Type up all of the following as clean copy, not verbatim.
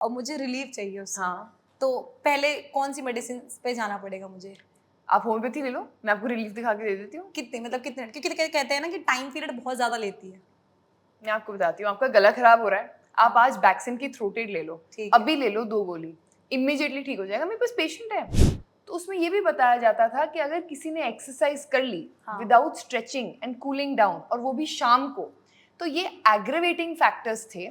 और मुझे रिलीफ चाहिए उससे, हाँ, तो पहले कौन सी मेडिसिन पे जाना पड़ेगा मुझे? आप होम्योपैथी ले लो, मैं आपको रिलीफ दिखा के दे देती हूँ। कितने मतलब कितने, क्योंकि कहते हैं ना कि टाइम पीरियड बहुत ज़्यादा लेती है। मैं आपको बताती हूँ, आपका गला खराब हो रहा है, आप हाँ। आज बैक्सिन की थ्रोटेड ले लो, ठीक है। अभी ले लो 2 गोली, इमीडिएटली ठीक हो जाएगा। मेरे पास पेशेंट है, तो उसमें ये भी बताया जाता था कि अगर किसी ने एक्सरसाइज कर ली हाँ। Without stretching and cooling down, और वो भी शाम को, तो ये एग्रेवेटिंग फैक्टर्स थे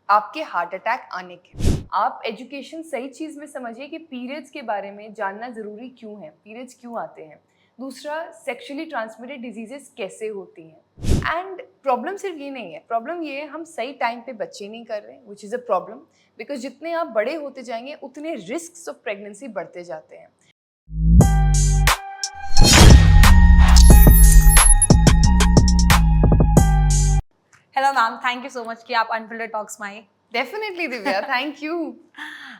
आपके हार्ट अटैक आने के। आप एजुकेशन सही चीज़ में समझिए कि पीरियड्स के बारे में जानना ज़रूरी क्यों है, पीरियड्स क्यों आते हैं। दूसरा, सेक्सुअली ट्रांसमिटेड डिजीजेस कैसे होती हैं। एंड प्रॉब्लम सिर्फ ये नहीं है, प्रॉब्लम ये है हम सही टाइम पे बच्चे नहीं कर रहे, which is a problem, because जितने आप बड़े होते जाएंगे उतने रिस्क ऑफ प्रेगनेंसी बढ़ते जाते हैं। Hello ma'am, thank you so much कि आप अनफिल्टर्ड टॉक्स में आए। Definitely Divya, thank you.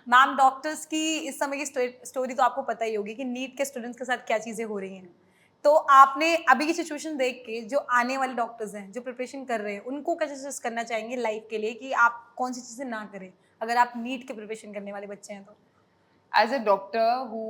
Ma'am, doctors की इस समय की स्टोरी तो आपको पता ही होगी कि नीट के स्टूडेंट्स के साथ क्या चीज़ें हो रही हैं। तो आपने अभी की सिचुएशन देख के जो आने वाले डॉक्टर्स हैं, जो प्रिपरेशन कर रहे हैं, उनको क्या सजेस्ट करना चाहेंगे लाइफ के लिए कि आप कौन सी चीज़ें ना करें, अगर आप नीट के प्रिपरेशन करने वाले बच्चे हैं तो? As a doctor who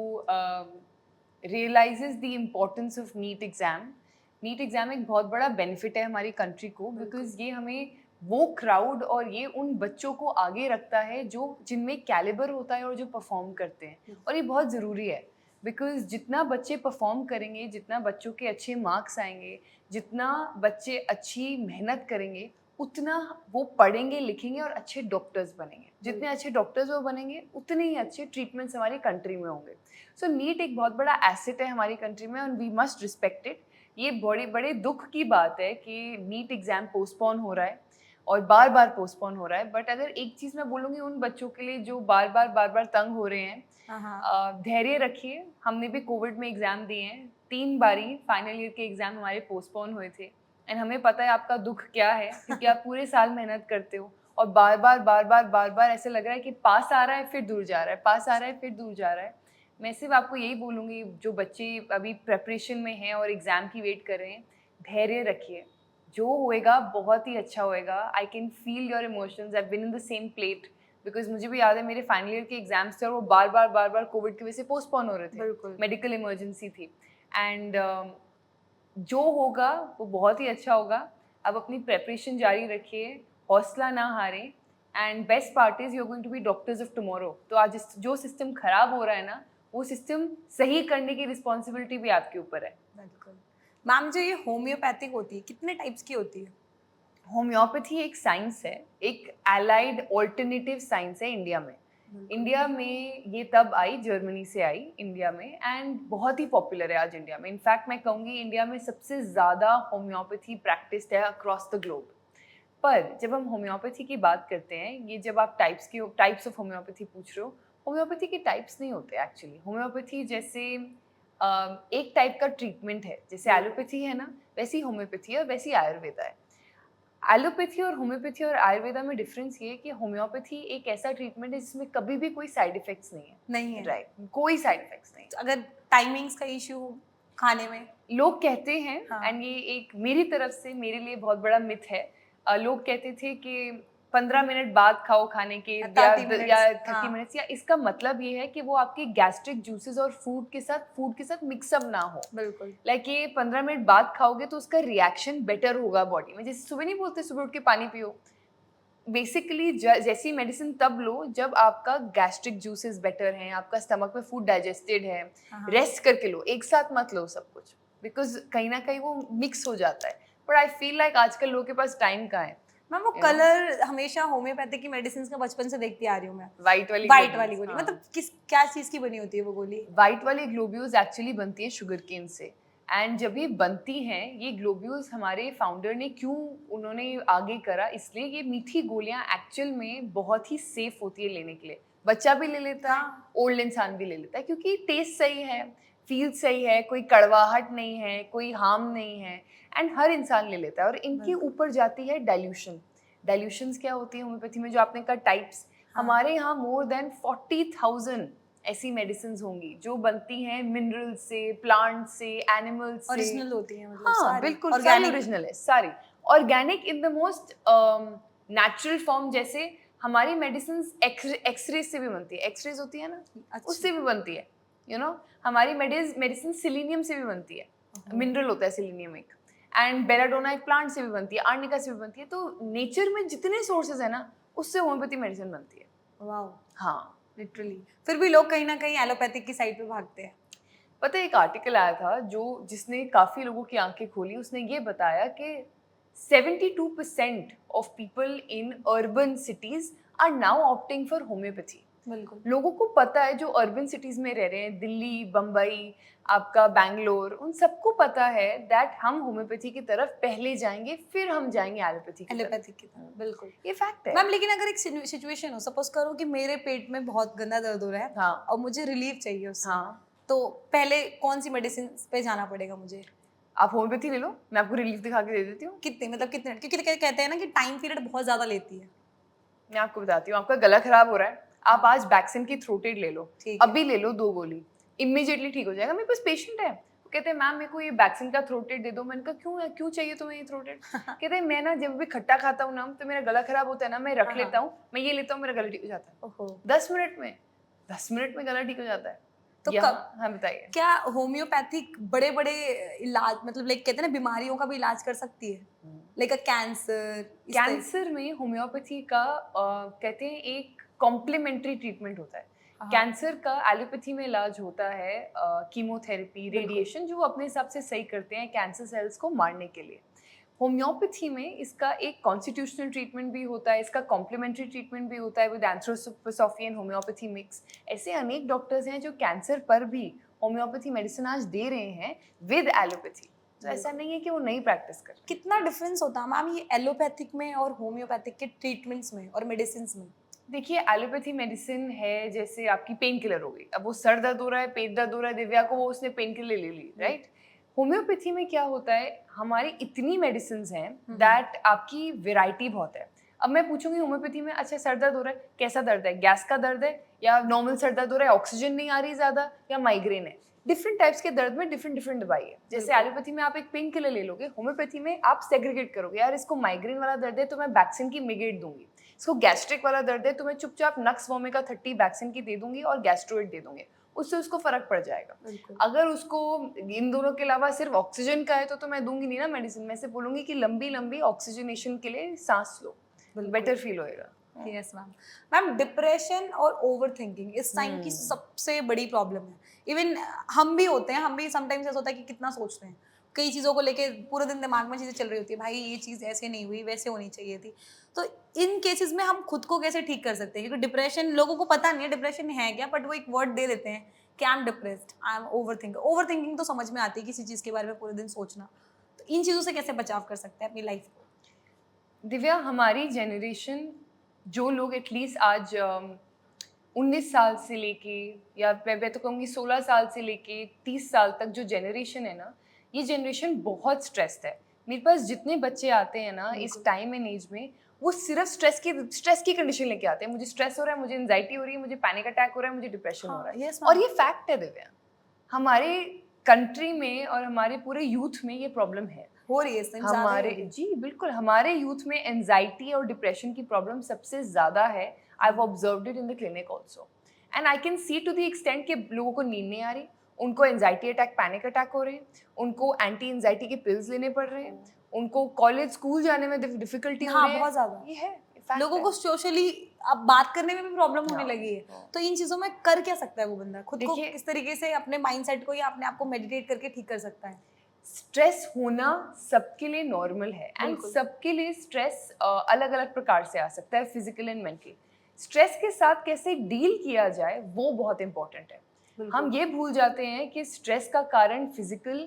realizes the importance of NEET exam एक बहुत बड़ा बेनिफिट है हमारी कंट्री को, बिकॉज ये हमें वो क्राउड और ये उन बच्चों को आगे रखता है जो जिनमें कैलिबर होता है और जो परफॉर्म करते हैं, और ये बहुत ज़रूरी है। बिकॉज जितना बच्चे परफॉर्म करेंगे, जितना बच्चों के अच्छे मार्क्स आएंगे, जितना बच्चे अच्छी मेहनत करेंगे, उतना वो पढ़ेंगे लिखेंगे और अच्छे डॉक्टर्स बनेंगे। जितने अच्छे डॉक्टर्स वो बनेंगे उतने ही अच्छे ट्रीटमेंट्स हमारी कंट्री में होंगे। सो नीट एक बहुत बड़ा एसेट है हमारी कंट्री में, and we must respect it. ये बड़े बड़े दुख की बात है कि नीट एग्ज़ाम पोस्टपोन हो रहा है और बार बार पोस्टपोन हो रहा है। बट अगर एक चीज़ मैं बोलूँगी उन बच्चों के लिए जो बार बार तंग हो रहे हैं, हाँ। धैर्य रखिए। हमने भी कोविड में एग्ज़ाम दिए हैं, 3 बारी फाइनल ईयर के एग्ज़ाम हमारे पोस्टपोन हुए थे, एंड हमें पता है आपका दुख क्या है, क्योंकि आप पूरे साल मेहनत करते हो और बार बार ऐसे लग रहा है कि पास आ रहा है फिर दूर जा रहा है, पास आ रहा है फिर दूर जा रहा है। मैं सिर्फ आपको यही बोलूँगी, जो बच्चे अभी प्रेपरेशन में हैं और एग्ज़ाम की वेट कर रहे हैं, धैर्य रखिए। जो होएगा बहुत ही अच्छा होएगा। I can feel your emotions, I have been in the same plate, because मुझे भी याद है मेरे फाइनल ईयर के एग्जाम्स थे और वो बार बार कोविड की वजह से पोस्टपोन हो रहे थे, बिल्कुल। मेडिकल इमरजेंसी थी। एंड जो होगा वो बहुत ही अच्छा होगा। अब अपनी प्रेपरेशन जारी रखिए, हौसला ना हारें, and best part is you are going to be doctors of tomorrow. तो आज जो सिस्टम खराब हो रहा है ना, वो सिस्टम सही करने की रिस्पॉन्सिबिलिटी भी आपके ऊपर है। बिल्कुल। मैम, जो ये होम्योपैथिक होती है, कितने टाइप्स की होती है? होम्योपैथी एक साइंस है, एक एलाइड ऑल्टरनेटिव साइंस है इंडिया में। इंडिया में ये तब आई, जर्मनी से आई इंडिया में, एंड बहुत ही पॉपुलर है आज इंडिया में। इनफैक्ट मैं कहूँगी इंडिया में सबसे ज़्यादा होम्योपैथी प्रैक्टिस्ड है अक्रॉस द ग्लोब। पर जब हम होम्योपैथी की बात करते हैं, ये जब आप टाइप्स ऑफ होम्योपैथी पूछ रहे हो, होम्योपैथी के टाइप्स नहीं होते एक्चुअली। होम्योपैथी जैसे एक टाइप का ट्रीटमेंट है, जैसे एलोपैथी है ना, वैसी होम्योपैथी है और वैसी आयुर्वेदा है। एलोपैथी और होम्योपैथी और आयुर्वेदा में डिफरेंस ये है कि होम्योपैथी एक ऐसा ट्रीटमेंट है जिसमें कभी भी कोई साइड इफेक्ट्स नहीं है। नहीं है। राइट, कोई साइड इफेक्ट्स नहीं है। तो अगर टाइमिंग्स का इश्यू हो खाने में? लोग कहते हैं, हाँ। एंड ये एक मेरी तरफ से मेरे लिए बहुत बड़ा मिथ है। लोग कहते थे कि 15 मिनट बाद खाओ खाने के, या 30 या मिनट्स, 30 हाँ। मिनट्स, या इसका मतलब ये है कि वो आपके गैस्ट्रिक जूसेस और फूड के साथ मिक्सअप ना हो। बिल्कुल। लाइक ये 15 मिनट बाद खाओगे तो उसका रिएक्शन बेटर होगा बॉडी में। जैसे सुबह नहीं बोलते सुबह उठ के पानी पियो, बेसिकली जैसी मेडिसिन तब लो जब आपका गैस्ट्रिक जूसेस बेटर हैं, आपका स्टमक में फूड डाइजेस्टेड है। हाँ। रेस्ट करके लो, एक साथ मत लो सब कुछ, बिकॉज कहीं ना कहीं वो मिक्स हो जाता है। बट आई फील लाइक आजकल लोगों के पास टाइम कहाँ है। मैम, वो कलर हमेशा होम्योपैथिक की मेडिसिन का बचपन से देखती आ रही हूँ मैं। वाइट वाली वाइट वाली गोली, हाँ। मतलब क्या चीज की बनी होती है वो गोली? वाइट वाली ग्लोब्यूल्स एक्चुअली बनती है शुगर केन से, एंड जब ये बनती हैं, ये ग्लोब्यूल्स हमारे फाउंडर ने क्यों उन्होंने आगे करा, इसलिए ये मीठी गोलियां एक्चुअल में बहुत ही सेफ होती है लेने के लिए। बच्चा भी ले लेता है, हाँ। ओल्ड इंसान भी ले लेता है, क्योंकि टेस्ट सही है, फील सही है, कोई कड़वाहट नहीं है, कोई हार्म नहीं है, एंड हर इंसान ले लेता है। और इनके ऊपर जाती है डाइल्यूशन। डाइल्यूशंस क्या होती है होम्योपैथी में, जो आपने कहा टाइप्स, हमारे यहाँ मोर देन 40,000 ऐसी मेडिसिन होंगी जो बनती हैं मिनरल से, प्लांट से, एनिमल्स से। ओरिजिनल होती है मतलब हाँ सारी बिल्कुल, सारी organic? ओरिजिनल है, सारी organic in the most natural form. जैसे हमारी मेडिसिन एक्सरे से भी बनती है, एक्सरेज होती है ना, अच्छा। उससे भी बनती है, यू नो। हमारी मेडिसिन सिलीनियम से भी बनती है, मिनरल होता है सिलीनियम एक, एंड बेलाडोना एक प्लांट से भी बनती है, आर्निका से भी बनती है। तो नेचर में जितने सोर्सेज है ना, उससे होम्योपैथी मेडिसिन बनती है। वाओ, हाँ, लिटरली। फिर भी लोग कहीं ना कहीं एलोपैथिक की साइड पे भागते हैं। पता है एक आर्टिकल आया था जिसने काफ़ी लोगों की आंखें खोली। उसने ये बताया कि 72% of people in urban cities are now opting for homeopathy. बिल्कुल। लोगों को पता है, जो अर्बन सिटीज में रह रहे हैं, दिल्ली, बम्बई, आपका बैंगलोर, उन सबको पता है दैट हम होम्योपैथी की तरफ पहले जाएंगे, फिर हम जाएंगे एलोपैथी की तरफ। एलोपैथिक की तरफ, बिल्कुल। ये फैक्ट है। मैम लेकिन अगर एक सिचुएशन हो, सपोज करो कि मेरे पेट में बहुत गंदा दर्द हो रहा है हाँ और मुझे रिलीफ चाहिए उससे, हाँ, तो पहले कौन सी मेडिसिन पे जाना पड़ेगा मुझे? आप होम्योपैथी ले लो, मैं आपको रिलीफ दिखा के दे देती हूँ। कितने, मतलब कितने, क्योंकि कहते हैं ना कि टाइम पीरियड बहुत ज्यादा लेती है। मैं आपको बताती हूँ, आपका गला खराब हो रहा है, आप आज बैक्सिन की थ्रोटेड ले लो, ठीक है। अभी ले लो 2 गोली, इमीडिएटली ठीक हो जाएगा। मेरे पास पेशेंट है, वो कहते हैं मैम मेरे को ये बैक्सिन का थ्रोटेड दे दो। मैंने कहा क्यों चाहिए तुम्हें ये थ्रोटेड? कहते हैं मैं ना जब भी खट्टा खाता हूँ ना, तो मेरा गला खराब होता है ना, मैं रख लेता हूँ, मैं ये लेता हूँ, मेरा गला ठीक हो जाता है। ओहो। 10 मिनट में गला ठीक हो जाता है। तो हाँ बताइए। क्या होम्योपैथिक बड़े बड़े इलाज, मतलब लाइक कहते हैं ना बीमारियों का भी इलाज कर सकती है, लाइक अ कैंसर? कैंसर में होम्योपैथी का कहते हैं एक कॉम्प्लीमेंट्री ट्रीटमेंट होता है। कैंसर का एलोपैथी में इलाज होता है कीमोथेरेपी, रेडिएशन, जो वो अपने हिसाब से सही करते हैं कैंसर सेल्स को मारने के लिए। होम्योपैथी में इसका एक कॉन्स्टिट्यूशनल ट्रीटमेंट भी होता है, इसका कॉम्प्लीमेंट्री ट्रीटमेंट भी होता है विद एंथ्रोपोसोफी एंड होम्योपैथी मिक्स। ऐसे अनेक डॉक्टर्स हैं जो कैंसर पर भी होम्योपैथी मेडिसिन आज दे रहे हैं विद एलोपैथी। तो ऐसा नहीं है कि वो नहीं प्रैक्टिस कर। कितना डिफरेंस होता है मैम ये एलोपैथिक में और होम्योपैथिक के ट्रीटमेंट्स में और मेडिसिन में? देखिए, एलोपैथी मेडिसिन है जैसे आपकी पेन किलर हो गई। अब वो सर दर्द हो रहा है, पेट दर्द हो रहा है, दिव्या को, वो उसने पेन किलर ले ली, राइट? होम्योपैथी में क्या होता है, हमारी इतनी मेडिसिन हैं दैट आपकी वेराइटी बहुत है। अब मैं पूछूंगी होम्योपैथी में, अच्छा सर दर्द हो रहा है, कैसा दर्द है? गैस का दर्द है या नॉर्मल सर दर्द हो रहा है, ऑक्सीजन नहीं आ रही ज्यादा, या माइग्रेन है? डिफरेंट टाइप्स के दर्द में डिफरेंट दवाई है। जैसे एलोपैथी में आप एक पेन किलर ले लोगे, होम्योपैथी में आप सेग्रीगेट करोगे, यार इसको माइग्रेन वाला दर्द है तो मैं बैक्सिन की मिगेट दूंगी, इसको गैस्ट्रिक वाला दर्द है तो मैं चुपचाप नक्स वोमिका 30 बैक्सिन की दे दूंगी और गैस्ट्रोइड दे दूंगी, उससे उसको फर्क पड़ जाएगा। अगर उसको इन दोनों के अलावा सिर्फ ऑक्सीजन का है तो मैं दूंगी नहीं ना मेडिसिन, मैं से बोलूंगी कि लंबी लंबी ऑक्सीजनेशन के लिए सांस लो, बेटर फील होएगा। Yes ma'am. मैम डिप्रेशन और ओवर थिंकिंग इस टाइम की सबसे बड़ी प्रॉब्लम है। इवन हम भी होते हैं, हम भी समटाइम्स ऐसा होता है कि कितना सोचते हैं कई चीज़ों को लेके, पूरे दिन दिमाग में चीज़ें चल रही होती है, भाई ये चीज़ ऐसे नहीं हुई, वैसे होनी चाहिए थी। तो इन केसेस में हम खुद को कैसे ठीक कर सकते हैं? क्योंकि डिप्रेशन, लोगों को पता नहीं है डिप्रेशन है क्या, बट वो एक वर्ड दे देते हैं कि I am depressed, I am over thinking तो समझ में आती है किसी चीज़ के बारे में पूरे दिन सोचना। तो इन चीज़ों से कैसे बचाव कर सकते हैं अपनी लाइफ को? दिव्या, हमारी जनरेशन, जो लोग एटलीस्ट आज 19 साल से लेके, या मैं तो कहूँगी 16 साल से लेके 30 साल तक जो जनरेशन है ना, ये जनरेशन बहुत स्ट्रेस्ड है। मेरे पास जितने बच्चे आते हैं ना इस टाइम एंड एज में, वो सिर्फ स्ट्रेस की कंडीशन लेके आते हैं। मुझे स्ट्रेस हो रहा है, मुझे एंजाइटी हो रही है, मुझे पैनिक अटैक हो रहा है, मुझे डिप्रेशन हो रहा है। yes, और ये फैक्ट है दिव्या, हमारे कंट्री में और हमारे पूरे यूथ में ये प्रॉब्लम है। हो रही है हमारे, जी बिल्कुल, हमारे यूथ में एंजाइटी और डिप्रेशन की प्रॉब्लम सबसे ज़्यादा है। I have observed it in the clinic also, and I can see to the extent कि लोगों को नींद नहीं आ रही, उनको एंजाइटी अटैक, पैनिक अटैक हो रहे हैं, उनको एंटी एंजाइटी के पिल्स लेने पड़ रहे हैं, उनको कॉलेज स्कूल जाने में डिफिकल्टी हो रही है। बहुत ज़्यादा ये है, लोगों को सोशली अब बात करने में भी प्रॉब्लम होने लगी है। तो इन चीज़ों में कर क्या सकता है वो बंदा? खुद को किस तरीके से अपने माइंडसेट को या अपने आप को मेडिटेट करके ठीक कर सकता है? स्ट्रेस होना सबके लिए नॉर्मल है, एंड सबके लिए स्ट्रेस अलग अलग प्रकार से आ सकता है, फिजिकल एंड मेंटली। स्ट्रेस के साथ कैसे डील किया जाए वो बहुत इंपॉर्टेंट है। हम ये भूल जाते हैं कि स्ट्रेस का कारण फिजिकल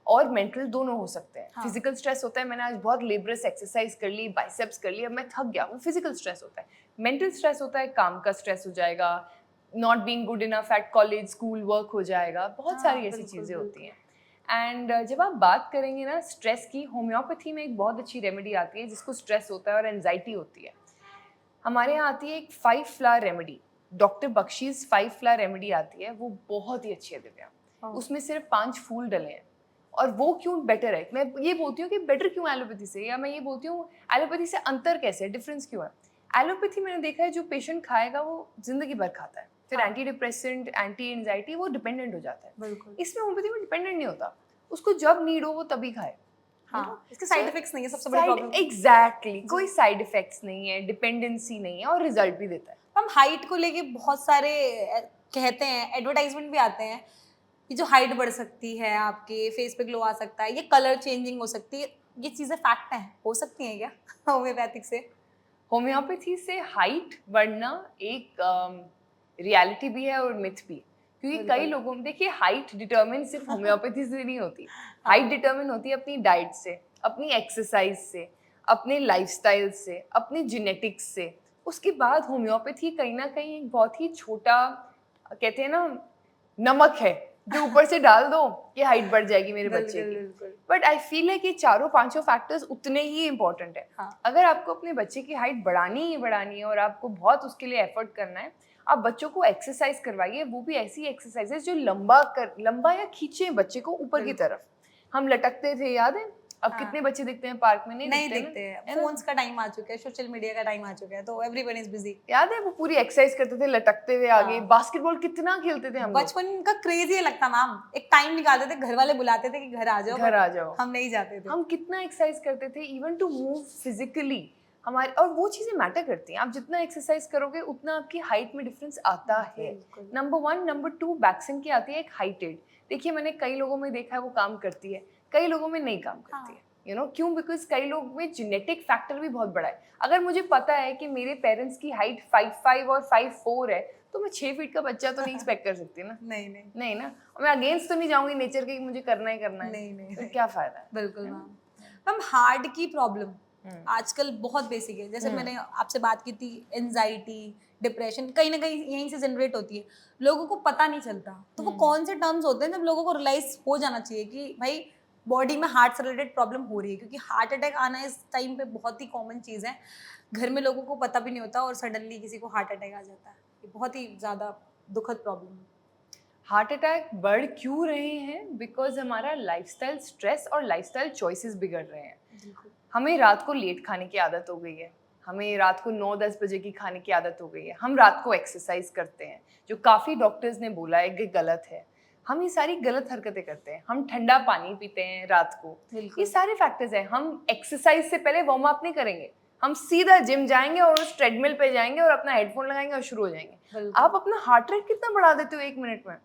और मेंटल दोनों हो सकते हैं। फिजिकल स्ट्रेस होता है, मैंने आज बहुत लेबरस एक्सरसाइज कर ली, बाइसेप्स कर ली, अब मैं थक गया, वो फिजिकल स्ट्रेस होता है। मेंटल स्ट्रेस होता है, काम का स्ट्रेस हो जाएगा, not being good enough at college, school, work हो जाएगा, बहुत सारी ऐसी चीज़ें होती हैं। एंड जब आप बात करेंगे ना स्ट्रेस की, होम्योपैथी में एक बहुत अच्छी रेमेडी आती है जिसको स्ट्रेस होता है और एंजाइटी होती है। हमारे यहाँ आती है एक 5 फ्लावर रेमेडी, डॉक्टर बख्शीज 5 फ्लावर रेमेडी आती है, वो बहुत ही अच्छी है दिव्या। उसमें सिर्फ 5 फूल डले हैं। और वो क्यों बेटर है, मैं ये बोलती हूँ कि बेटर क्यों एलोपैथी से, या मैं ये बोलती हूँ एलोपैथी से अंतर कैसे है, डिफरेंस क्यों है। एलोपैथी मैंने देखा है जो पेशेंट खाएगा वो जिंदगी भर खाता है, फिर हाँ। एंटी डिप्रेसेंट, एंटी एंजाइटी, वो डिपेंडेंट हो जाता है। बिल्कुल। इसमें होम्योपैथी में डिपेंडेंट नहीं होता, उसको जब नीड हो वो तभी खाए। हाँ, इसके साइड इफेक्ट्स नहीं है, सबसे बड़ी प्रॉब्लम। एग्जैक्टली, कोई साइड इफेक्ट्स नहीं है, डिपेंडेंसी नहीं है और रिजल्ट भी देता है। हम हाइट को लेके बहुत सारे कहते हैं, एडवर्टाइजमेंट भी आते हैं कि जो हाइट बढ़ सकती है, आपके फेस पे ग्लो आ सकता है, ये कलर चेंजिंग हो सकती है, ये चीजें फैक्ट हैं, हो सकती हैं क्या होम्योपैथिक से? होम्योपैथी से हाइट बढ़ना एक रियलिटी भी है और मिथ भी, क्योंकि कई बिल्कुल। लोगों में देखिए हाइट डिटरमिन सिर्फ होम्योपैथी से नहीं होती, हाइट डिटरमिन होती है अपनी डाइट से, अपनी एक्सरसाइज से, अपने लाइफस्टाइल से, अपने जेनेटिक्स से। उसके बाद होम्योपैथी कहीं ना कहीं एक बहुत ही छोटा, कहते हैं ना, नमक है जो ऊपर से डाल दो कि हाइट बढ़ जाएगी मेरे बच्चे बिल्कुल की। बिल्कुल। बट आई फील है कि चारों पांचों फैक्टर्स उतने ही इंपॉर्टेंट है। हाँ। अगर आपको अपने बच्चे की हाइट बढ़ानी है और आपको बहुत उसके लिए एफर्ट करना है, आप बच्चों को एक्सरसाइज करवाइए, वो भी ऐसी एक्सरसाइजेस जो लंबा या खींचे बच्चे को ऊपर की बिल्कुल। तरफ। हम लटकते थे, याद है? अब हाँ। कितने बच्चे दिखते हैं पार्क में? नहीं दिखते दिखते ना, हैं, है ना? फोन्स का टाइम आ चुका है, सोशल मीडिया का टाइम आ चुका है, तो एवरीवन इज बिजी। याद है वो पूरी एक्सरसाइज करते थे लटकते हुए आगे, हाँ। बास्केटबॉल कितना खेलते थे हम लोग। बचपन का क्रेज ये लगता मैम, एक टाइम निकालते थे, घर वाले बुलाते थे कि घर आ जाओ, घर but आ जाओ। हम नहीं जाते थे। हम कितना एक्सरसाइज करते थे, इवन टू मूव फिजिकली हमारे, और वो चीजें मैटर करती हैं। आप जितना एक्सरसाइज करोगे उतना आपकी हाइट में डिफरेंस आता है। बिल्कुल। नंबर 1, नंबर 2, वैक्सीन की आती है एक हाइटेड। देखिए मैंने कई लोगों में देखा है वो काम करती है, कई लोगों में नहीं काम करती है। यू नो क्यों? बिकॉज कई लोग में जेनेटिक फैक्टर भी बहुत बड़ा है। अगर मुझे पता है कि मेरे पेरेंट्स की हाइट 5'5" और 5'4" है, तो मैं 6 फीट का बच्चा तो नहीं एक्सपेक्ट कर सकती ना। नहीं नहीं नहीं ना, और मैं अगेंस्ट तो नहीं जाऊंगी नेचर के कि मुझे करना ही करना है। नहीं तो क्या फायदा है? बिल्कुल मैम। मैम हार्ट की प्रॉब्लम हम्म। आजकल बहुत बेसिक है, जैसे मैंने आपसे बात की थी, एंजाइटी, डिप्रेशन कहीं ना कहीं यहीं से जनरेट होती है, लोगों को पता नहीं चलता। तो वो कौन से टर्म्स होते हैं जब लोगों को रियलाइज हो जाना चाहिए कि भाई बॉडी में हार्ट से रिलेटेड प्रॉब्लम हो रही है? क्योंकि हार्ट अटैक आना इस टाइम पे बहुत ही कॉमन चीज़ है, घर में लोगों को पता भी नहीं होता और सडनली किसी को हार्ट अटैक आ जाता है। ये बहुत ही ज़्यादा दुखद प्रॉब्लम है। हार्ट अटैक बढ़ क्यों रहे हैं? बिकॉज हमारा लाइफस्टाइल स्ट्रेस और लाइफस्टाइल चॉइसेस बिगड़ रहे हैं। बिल्कुल। हमें रात को लेट खाने की आदत हो गई है, हमें रात को 9-10 बजे की खाने की आदत हो गई है, हम रात को एक्सरसाइज करते हैं जो काफ़ी डॉक्टर्स ने बोला है कि गलत है। हम ये सारी गलत हरकतें करते हैं, हम ठंडा पानी पीते हैं रात को। बिल्कुल। ये सारे फैक्टर्स हैं। हम एक्सरसाइज से पहले वार्म अप नहीं करेंगे, हम सीधा जिम जाएंगे और उस ट्रेडमिल पे जाएंगे और अपना हेडफोन लगाएंगे और शुरू हो जाएंगे। बिल्कुल। आप अपना हार्ट रेट कितना बढ़ा देते हो 1 मिनट में?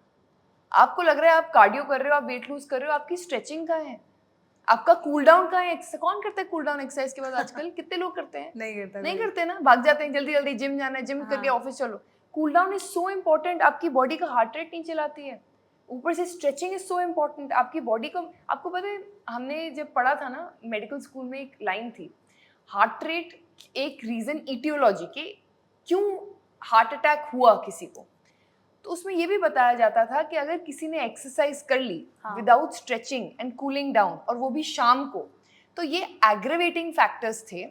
आपको लग रहा है आप कार्डियो कर रहे हो, आप वेट लूज कर रहे हो, आपकी स्ट्रेचिंग कहाँ है? आपका कूल डाउन कहाँ है? कौन करता है कूल डाउन एक्सरसाइज के बाद आजकल? कितने लोग करते हैं? नहीं करता नहीं कोई। करते ना, भाग जाते हैं जल्दी जल्दी, जिम जाना है, जिम करके हाँ। ऑफिस चलो। Cool down is so important, आपकी बॉडी का हार्ट रेट नहीं चलाती है। ऊपर से स्ट्रेचिंग इज सो इम्पोर्टेंट, आपकी बॉडी को। आपको पता है हमने जब पढ़ा था ना मेडिकल स्कूल में, एक लाइन थी, हार्ट रेट एक रीजन, इटियोलॉजी के क्यों हार्ट अटैक हुआ किसी को, तो उसमें ये भी बताया जाता था कि अगर किसी ने एक्सरसाइज कर ली without stretching and cooling down, और वो भी शाम को, तो ये एग्रेवेटिंग फैक्टर्स थे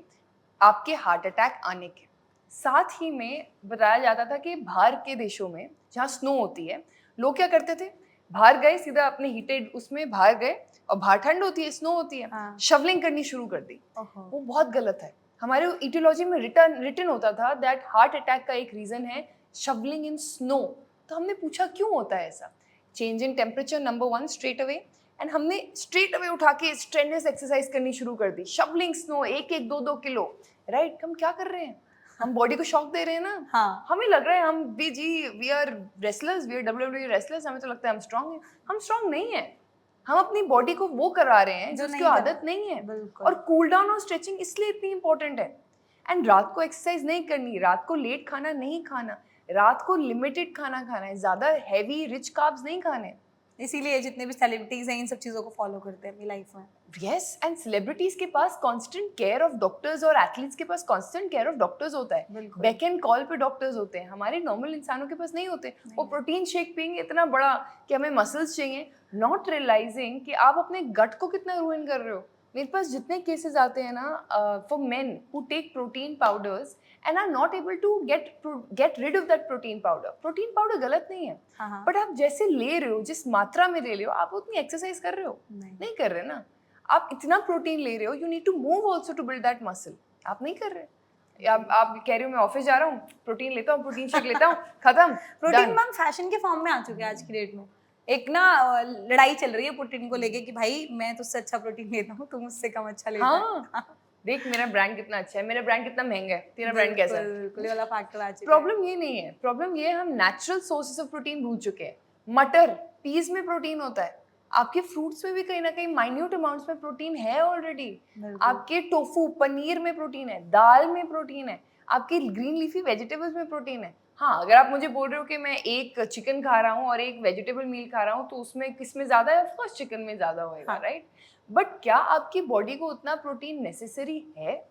आपके हार्ट अटैक आने के। साथ ही में बताया जाता था कि बाहर के देशों में जहाँ स्नो होती है, लोग क्या करते थे, बाहर गए सीधा अपने हीटेड उसमें बाहर गए, और बाहर ठंड होती है, स्नो होती है, हाँ। शवलिंग करनी शुरू कर दी। ओहो। वो बहुत गलत है। हमारे इटियोलॉजी में रिटन होता था दैट हार्ट अटैक का एक रीजन है शवलिंग इन स्नो। तो हमने पूछा क्यों होता है ऐसा? Change in temperature number 1 straight away, and हमने स्ट्रेट अवे उठा के स्ट्रेनस एक्सरसाइज करनी शुरू कर दी, शवलिंग स्नो 1-1, 2-2 किलो। राइट? हम क्या कर रहे हैं? हम बॉडी को शॉक दे रहे हैं ना। हाँ। हमें लग रहा है हम we are wrestlers, we are WWE wrestlers, हमें तो लगता है हम स्ट्रांग हैं। हम स्ट्रांग नहीं है, हम अपनी बॉडी को वो करा रहे हैं जो उसकी आदत नहीं है। बिल्कुल। और कूल डाउन और स्ट्रेचिंग इसलिए इतनी इंपॉर्टेंट है। एंड रात को एक्सरसाइज नहीं करनी, रात को लेट खाना नहीं खाना, रात को लिमिटेड खाना खाना है, ज्यादा हैवी रिच कार्ब्स नहीं खाने। इसीलिए जितने भी सेलिब्रिटीज हैं इन सब चीजों को फॉलो करते हैं अपनी लाइफ में। यस, एंड सेलिब्रिटीज के पास कांस्टेंट केयर ऑफ डॉक्टर्स, और एथलीट्स के पास कांस्टेंट केयर ऑफ डॉक्टर्स होता है। बिल्कुल। बैक एंड कॉल पे डॉक्टर्स होते हैं, हमारे नॉर्मल इंसानों के पास नहीं होते। वो प्रोटीन शेक पियेंगे इतना बड़ा कि हमें मसल्स चाहिए, नॉट रियलाइजिंग कि आप अपने गट को कितना रूइन कर रहे हो। मेरे पास जितने केसेस आते हैं ना for men who take protein powders and are not able to get rid of that protein powder. Protein powder गलत नहीं है, हाँ। बट आप जैसे ले रहे हो, जिस मात्रा में ले रहे हो, आप उतनी एक्सरसाइज कर रहे हो? नहीं कर रहे ना। आप इतना प्रोटीन ले रहे हो, you need to move also to build that muscle, आप नहीं कर रहे। आप कह रही हो मैं ऑफिस जा रहा हूँ, प्रोटीन लेता हूँ, प्रोटीन शेक लेता हूँ, खत्म। Protein done। मैम फैशन के फॉर्म में आ चुके हैं आज की डेट में। एक ना लड़ाई चल रही है प्रोटीन को लेके कि भाई मैं तुझसे अच्छा प्रोटीन लेता हूँ, तू मुझसे कम अच्छा लेता है। हाँ, देख मेरा ब्रांड कितना अच्छा है, मेरा ब्रांड कितना महंगा है, तेरा ब्रांड कैसा है। बिल्कुल, ये वाला फैक्टर आ चुका है। प्रॉब्लम ये नहीं है, प्रॉब्लम ये है हम नेचुरल सोर्सेस ऑफ प्रोटीन भूल चुके हैं। मटर, पीज में प्रोटीन होता है, आपके फ्रूट्स में भी कहीं ना कहीं माइन्यूट अमाउंट्स में प्रोटीन है ऑलरेडी। बिल्कुल। आपके टोफू, पनीर में प्रोटीन है, दाल में प्रोटीन है, आपके ग्रीन लीफी वेजिटेबल्स में प्रोटीन है। हाँ, अगर आप मुझे बोल रहे हो कि मैं एक चिकन खा रहा हूँ और एक वेजिटेबल मील खा रहा हूँ तो उसमें किस में ज्यादा है, ऑफकोर्स चिकन में ज्यादा होएगा, हाँ। राइट। बट क्या आपकी बॉडी को उतना प्रोटीन नेसेसरी है,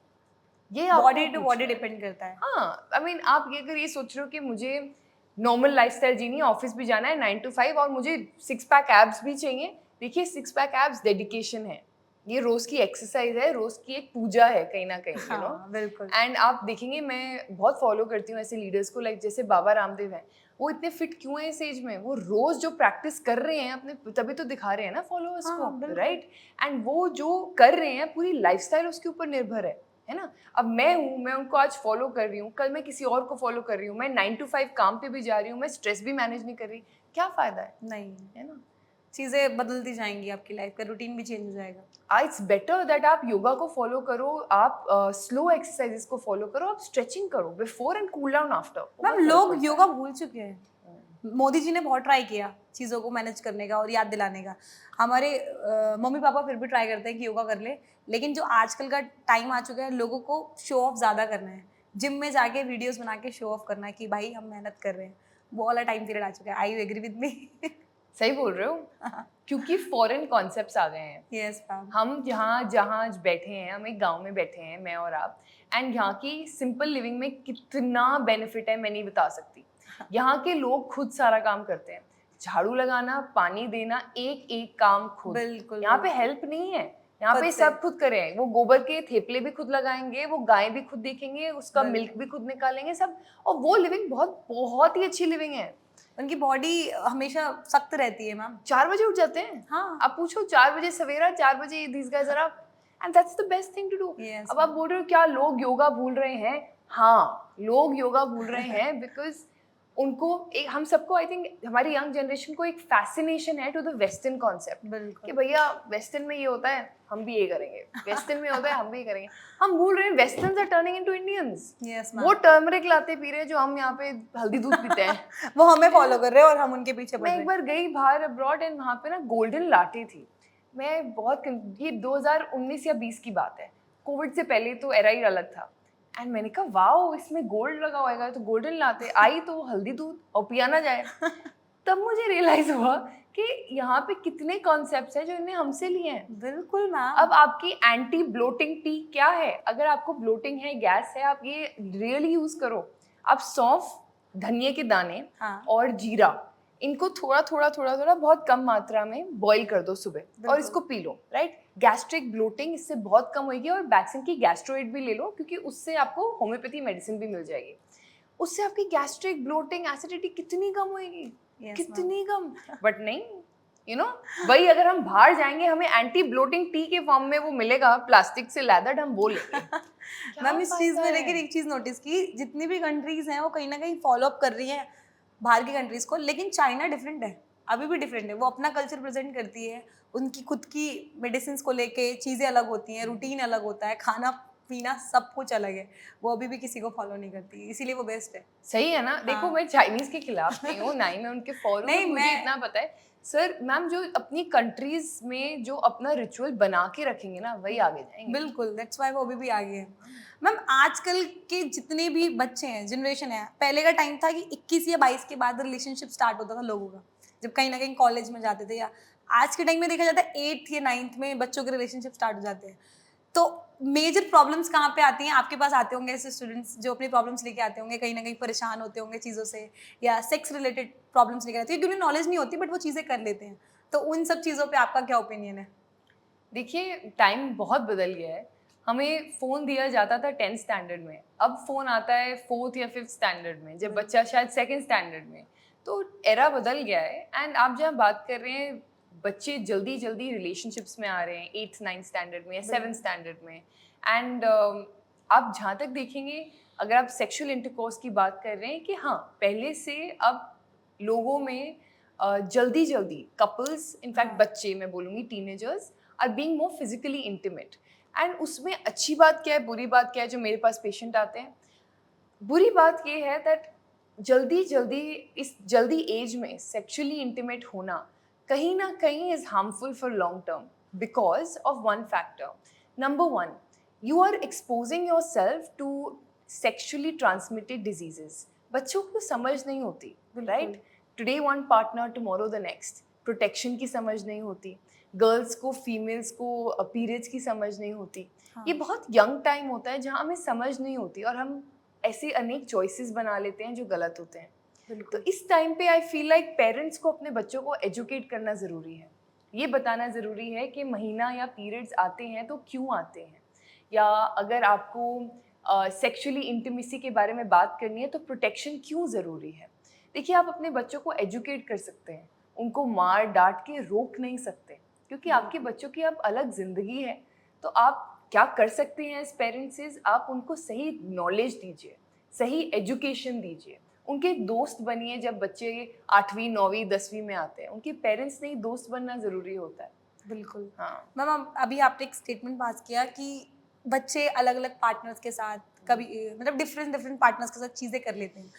ये आपको बॉडी टू पूछना बॉडी है। डिपेंड करता है। हाँ, आई मीन आप ये अगर ये सोच रहे हो कि मुझे नॉर्मल लाइफस्टाइल जीनी है, ऑफिस भी जाना है 9 to 5 और मुझे 6 पैक एब्स भी चाहिए, देखिए 6 पैक एब्स डेडिकेशन है, ये रोज की एक्सरसाइज है, रोज की एक पूजा है कहीं ना कहीं, यू नो। हाँ, बिल्कुल। एंड आप देखेंगे मैं बहुत फॉलो करती हूँ ऐसे लीडर्स को, लाइक जैसे बाबा रामदेव हैं, वो इतने फिट क्यों है इस एज में, वो रोज जो प्रैक्टिस कर रहे हैं अपने, तभी तो दिखा रहे हैं ना फॉलोअर्स हाँ, को, बिल्कुल। राइट। एंड वो जो कर रहे हैं पूरी लाइफस्टाइल उसके ऊपर निर्भर है ना। अब मैं हूँ, मैं उनको आज फॉलो कर रही हूँ, कल मैं किसी और को फॉलो कर रही हूँ, मैं 9 to 5 काम पे भी जा रही हूँ, मैं स्ट्रेस भी मैनेज नहीं कर रही, क्या फायदा है, नहीं, है ना। चीजें बदलती जाएंगी, आपकी लाइफ का रूटीन भी चेंज हो जाएगा। इट्स बेटर दैट आप योगा को फॉलो करो, आप स्लो एक्सरसाइजेस को फॉलो करो, आप स्ट्रेचिंग करो before and cool down after. Ma'am लोग योगा भूल चुके हैं। मोदी जी ने बहुत ट्राई किया चीज़ों को मैनेज करने का और याद दिलाने का। हमारे मम्मी पापा फिर भी ट्राई करते हैं कि योगा कर ले, लेकिन जो आजकल का टाइम आ चुका है, लोगों को शो ऑफ ज़्यादा करना है, जिम में जाके वीडियोस बना के शो ऑफ करना है कि भाई हम मेहनत कर रहे हैं, वो वाला टाइम पीरियड आ चुका है। आई यू एग्री विद मी? सही बोल रहे हो, क्योंकि फॉरेन कॉन्सेप्ट्स आ गए हैं। Yes ma'am. हम जहाँ जहाँ बैठे हैं, हम एक गांव में बैठे हैं, मैं और आप, एंड यहाँ की सिंपल लिविंग में कितना बेनिफिट है मैं नहीं बता सकती। यहाँ के लोग खुद सारा काम करते हैं, झाड़ू लगाना, पानी देना, एक एक काम खुद। बिल्कुल। यहाँ पे हेल्प नहीं है, यहाँ पे खुद से। सब खुद करें, वो गोबर के थेपले भी खुद लगाएंगे, वो गाय भी खुद देखेंगे, उसका बिल्कुल। मिल्क भी खुद निकालेंगे सब, और वो लिविंग बहुत बहुत ही अच्छी लिविंग है। उनकी बॉडी हमेशा सख्त रहती है मैम। 4 बजे उठ जाते हैं। हाँ। आप पूछो 4 बजे सवेरा, 4 बजे these guys are up and that's the best thing to do। Yes, अब आप बोल रहे हो क्या लोग योगा भूल रहे हैं? हाँ, लोग योगा भूल रहे हैं बिकॉज उनको एक, हम सबको, आई थिंक हमारी यंग जनरेशन को एक फैसिनेशन है टू द वेस्टर्न कॉन्सेप्ट कि बिल्कुल। भैया वेस्टर्न में ये होता है, हम भी ये करेंगे, वेस्टर्न में होता है, हम भी ये करेंगे। हम भूल रहे हैं westerners are turning into Indians. Yes वो मैम। टर्मरिक लाते पी रहे हैं जो हम यहाँ पे हल्दी दूध पीते हैं। वो हमें फॉलो कर रहे हैं और हम उनके पीछे पड़ मैं रहे एक हैं। बार गई बाहर अब्रॉड एंड वहाँ पे ना गोल्डन लाटे थी। मैं बहुत ये 2019 या 20 की बात है, कोविड से पहले तो एरा ही अलग था। एंड मैंने कहा वाओ, इसमें गोल्ड लगा होगा, तो गोल्डन लाते आई तो हल्दी दूध और पिया ना जाए। तब मुझे रियलाइज हुआ कि यहाँ पे कितने कॉन्सेप्ट्स हैं जो इन्हें हमसे लिए हैं। बिल्कुल मैम। अब आपकी एंटी ब्लोटिंग टी क्या है? अगर आपको ब्लोटिंग है, गैस है, आप ये रियली यूज करो। आप सौंफ, धनिया के दाने हाँ। और जीरा, इनको थोड़ा थोड़ा थोड़ा थोड़ा बहुत कम मात्रा में बॉईल कर दो सुबह और इसको P low, right. Gastric bloating इससे बहुत कम होगी, और वैक्सीन की गैस्ट्रोइड भी ले लो क्योंकि उससे आपको होम्योपैथी मेडिसिन भी मिल जाएगी। उससे आपकी गैस्ट्रिक, ब्लोटिंग, एसिडिटी कितनी कम होगी, कितनी कम। बट नहीं, यू नो, वही अगर हम बाहर जाएंगे हमें एंटी ब्लोटिंग टी के फॉर्म में वो मिलेगा, प्लास्टिक से लैदर्ड, हम वो लेंगे। मैम इस चीज़ में लेकिन एक चीज़ नोटिस की, जितनी भी कंट्रीज हैं वो कहीं ना कहीं फॉलो अप कर रही हैं बाहर की कंट्रीज को, लेकिन चाइना डिफरेंट है, अभी भी डिफरेंट है। वो अपना कल्चर प्रेजेंट करती है, उनकी खुद की मेडिसिन को लेके चीज़ें अलग होती हैं, रूटीन अलग होता है, खाना पीना सब कुछ अलग है। वो अभी भी किसी को फॉलो नहीं करती, इसीलिए वो बेस्ट है। सही है ना। हाँ। देखो मैं चाइनीज के खिलाफ नहीं हूँ, ना ही मैं उनके फॉलो, नहीं, मुझे मैं- इतना पता है सर मैम, जो अपनी कंट्रीज में जो अपना रिचुअल बना के रखेंगे ना, वही आगे जाएंगे। बिल्कुल, दैट्स वाई वो अभी भी आगे है। मैम आजकल के जितने भी बच्चे हैं, जनरेशन है, पहले का टाइम था कि 21 या 22 के बाद रिलेशनशिप स्टार्ट होता था लोगों का, जब कहीं ना कहीं कॉलेज में जाते थे, या आज के टाइम में देखा जाता है 8th या 9th में बच्चों के रिलेशनशिप स्टार्ट हो जाते हैं। तो मेजर प्रॉब्लम्स कहाँ पे आती हैं? आपके पास आते होंगे ऐसे स्टूडेंट्स जो अपनी प्रॉब्लम्स लेके आते होंगे, कहीं ना कहीं परेशान होते होंगे चीज़ों से, या सेक्स रिलेटेड प्रॉब्लम्स लेके आते हैं, क्योंकि उन्हें नॉलेज नहीं होती बट वो चीज़ें कर लेते हैं। तो उन सब चीज़ों पे आपका क्या ओपिनियन है? देखिए टाइम बहुत बदल गया है। हमें फ़ोन दिया जाता था 10th स्टैंडर्ड में, अब फ़ोन आता है 4th या 5th स्टैंडर्ड में, जब बच्चा शायद 2nd स्टैंडर्ड में। तो एरा बदल गया है। एंड आप जहाँ बात कर रहे हैं, बच्चे जल्दी जल्दी रिलेशनशिप्स में आ रहे हैं 8th 9th स्टैंडर्ड में या 7th स्टैंडर्ड में। एंड आप जहाँ तक देखेंगे, अगर आप सेक्सुअल इंटरकोर्स की बात कर रहे हैं, कि हाँ पहले से अब लोगों में जल्दी जल्दी कपल्स, इनफैक्ट हाँ। बच्चे, मैं बोलूँगी teenagers are being more physically intimate. And उसमें अच्छी बात क्या है, बुरी बात क्या है, जो मेरे पास पेशेंट आते हैं, बुरी बात ये है दैट जल्दी जल्दी इस जल्दी एज में सेक्सुअली इंटीमेट होना कहीं ना कहीं is harmful for long term because of one factor. Number one, you are exposing yourself to sexually transmitted diseases. बच्चों को समझ नहीं होती, right? Today one partner, tomorrow the next. Protection की समझ नहीं होती, गर्ल्स को, फीमेल्स को पीरियड्स की समझ नहीं होती. हाँ। ये बहुत यंग टाइम होता है जहाँ हमें समझ नहीं होती और हम ऐसे अनेक चॉइसेस बना लेते हैं जो गलत होते हैं. तो बिल्कुल। इस टाइम पे आई फील लाइक पेरेंट्स को अपने बच्चों को एजुकेट करना ज़रूरी है. ये बताना ज़रूरी है कि महीना या पीरियड्स आते हैं तो क्यों आते हैं, या अगर आपको सेक्सुअली इंटीमेसी के बारे में बात करनी है तो प्रोटेक्शन क्यों ज़रूरी है. देखिए, आप अपने बच्चों को एजुकेट कर सकते हैं, उनको मार डांट के रोक नहीं सकते, क्योंकि आपके बच्चों की अब अलग ज़िंदगी है. तो आप क्या कर सकते हैं एज पेरेंट्स, आप उनको सही नॉलेज दीजिए, सही एजुकेशन दीजिए, उनके दोस्त बनिए. जब बच्चे 8वीं 9वीं 10वीं में आते हैं, उनके पेरेंट्स नहीं दोस्त बनना ज़रूरी होता है. बिल्कुल। हाँ. मैम, अभी आपने एक स्टेटमेंट पास किया कि बच्चे अलग अलग पार्टनर्स के साथ कभी मतलब डिफरेंट डिफरेंट पार्टनर्स के साथ चीज़ें कर लेते हैं,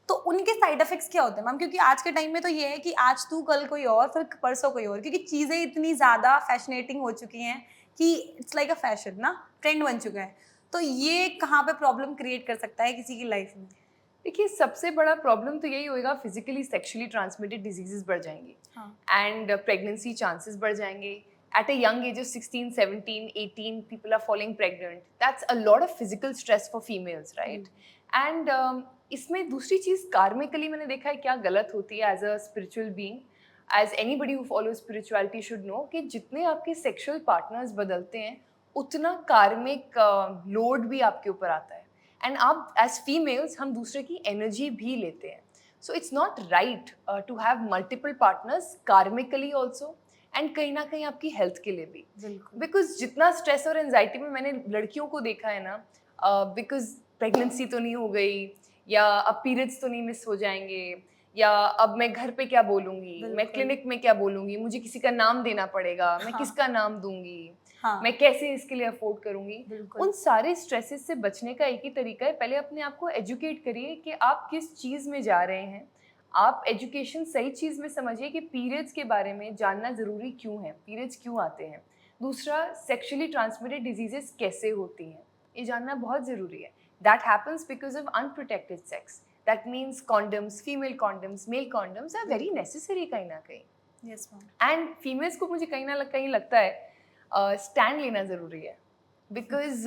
तो उनके साइड इफेक्ट्स क्या होते हैं मैम? क्योंकि आज के टाइम में तो ये है कि आज तू कल कोई और, फिर परसों कोई और, क्योंकि चीज़ें इतनी ज़्यादा फैशनेटिंग हो चुकी हैं कि इट्स लाइक अ फैशन ना, ट्रेंड बन चुका है. तो ये कहाँ पे प्रॉब्लम क्रिएट कर सकता है किसी की लाइफ में? देखिए, सबसे बड़ा प्रॉब्लम तो यही होएगा, फिजिकली सेक्सुअली ट्रांसमिटेड डिजीजेस बढ़ जाएंगे एंड प्रेगनेंसी चांसेस बढ़ जाएंगे. At a young age of 16, 17, 18, people are falling pregnant. That's a lot of physical stress for females, right? And इसमें दूसरी चीज़, कार्मिकली मैंने देखा है क्या गलत होती है as a spiritual being. As anybody who follow spirituality should know कि जितने आपके सेक्सुअल पार्टनर्स बदलते हैं, उतना कार्मिक लोड भी आपके ऊपर आता है. एंड आप एज फीमेल्स, हम दूसरे की एनर्जी भी लेते हैं. So it's not right to have multiple partners karmically also, and कहीं ना कहीं आपकी हेल्थ के लिए भी. बिकॉज जितना स्ट्रेस और एंजाइटी में मैंने लड़कियों को देखा है ना, बिकॉज प्रेगनेंसी तो नहीं हो गई, या अब पीरियड्स तो नहीं मिस हो जाएंगे, या अब मैं घर पे क्या बोलूँगी, मैं क्लिनिक में क्या बोलूँगी, मुझे किसी का नाम देना पड़ेगा, मैं किसका नाम दूंगी, मैं कैसे इसके लिए अफोर्ड करूँगी. उन सारे स्ट्रेसेस से बचने का एक ही तरीका है, पहले अपने आप को एजुकेट करिए कि आप किस चीज़ में जा रहे हैं. आप एजुकेशन सही चीज़ में समझिए कि पीरियड्स के बारे में जानना ज़रूरी क्यों है, पीरियड्स क्यों आते हैं. दूसरा, सेक्सुअली ट्रांसमिटेड डिजीजेस कैसे होती हैं, ये जानना बहुत ज़रूरी है. That happens because of unprotected sex. That means condoms, female condoms, male condoms are very necessary कहीं ना कहीं. Yes ma'am. एंड फीमेल्स को मुझे कहीं ना कहीं लगता है स्टैंड लेना ज़रूरी है, बिकॉज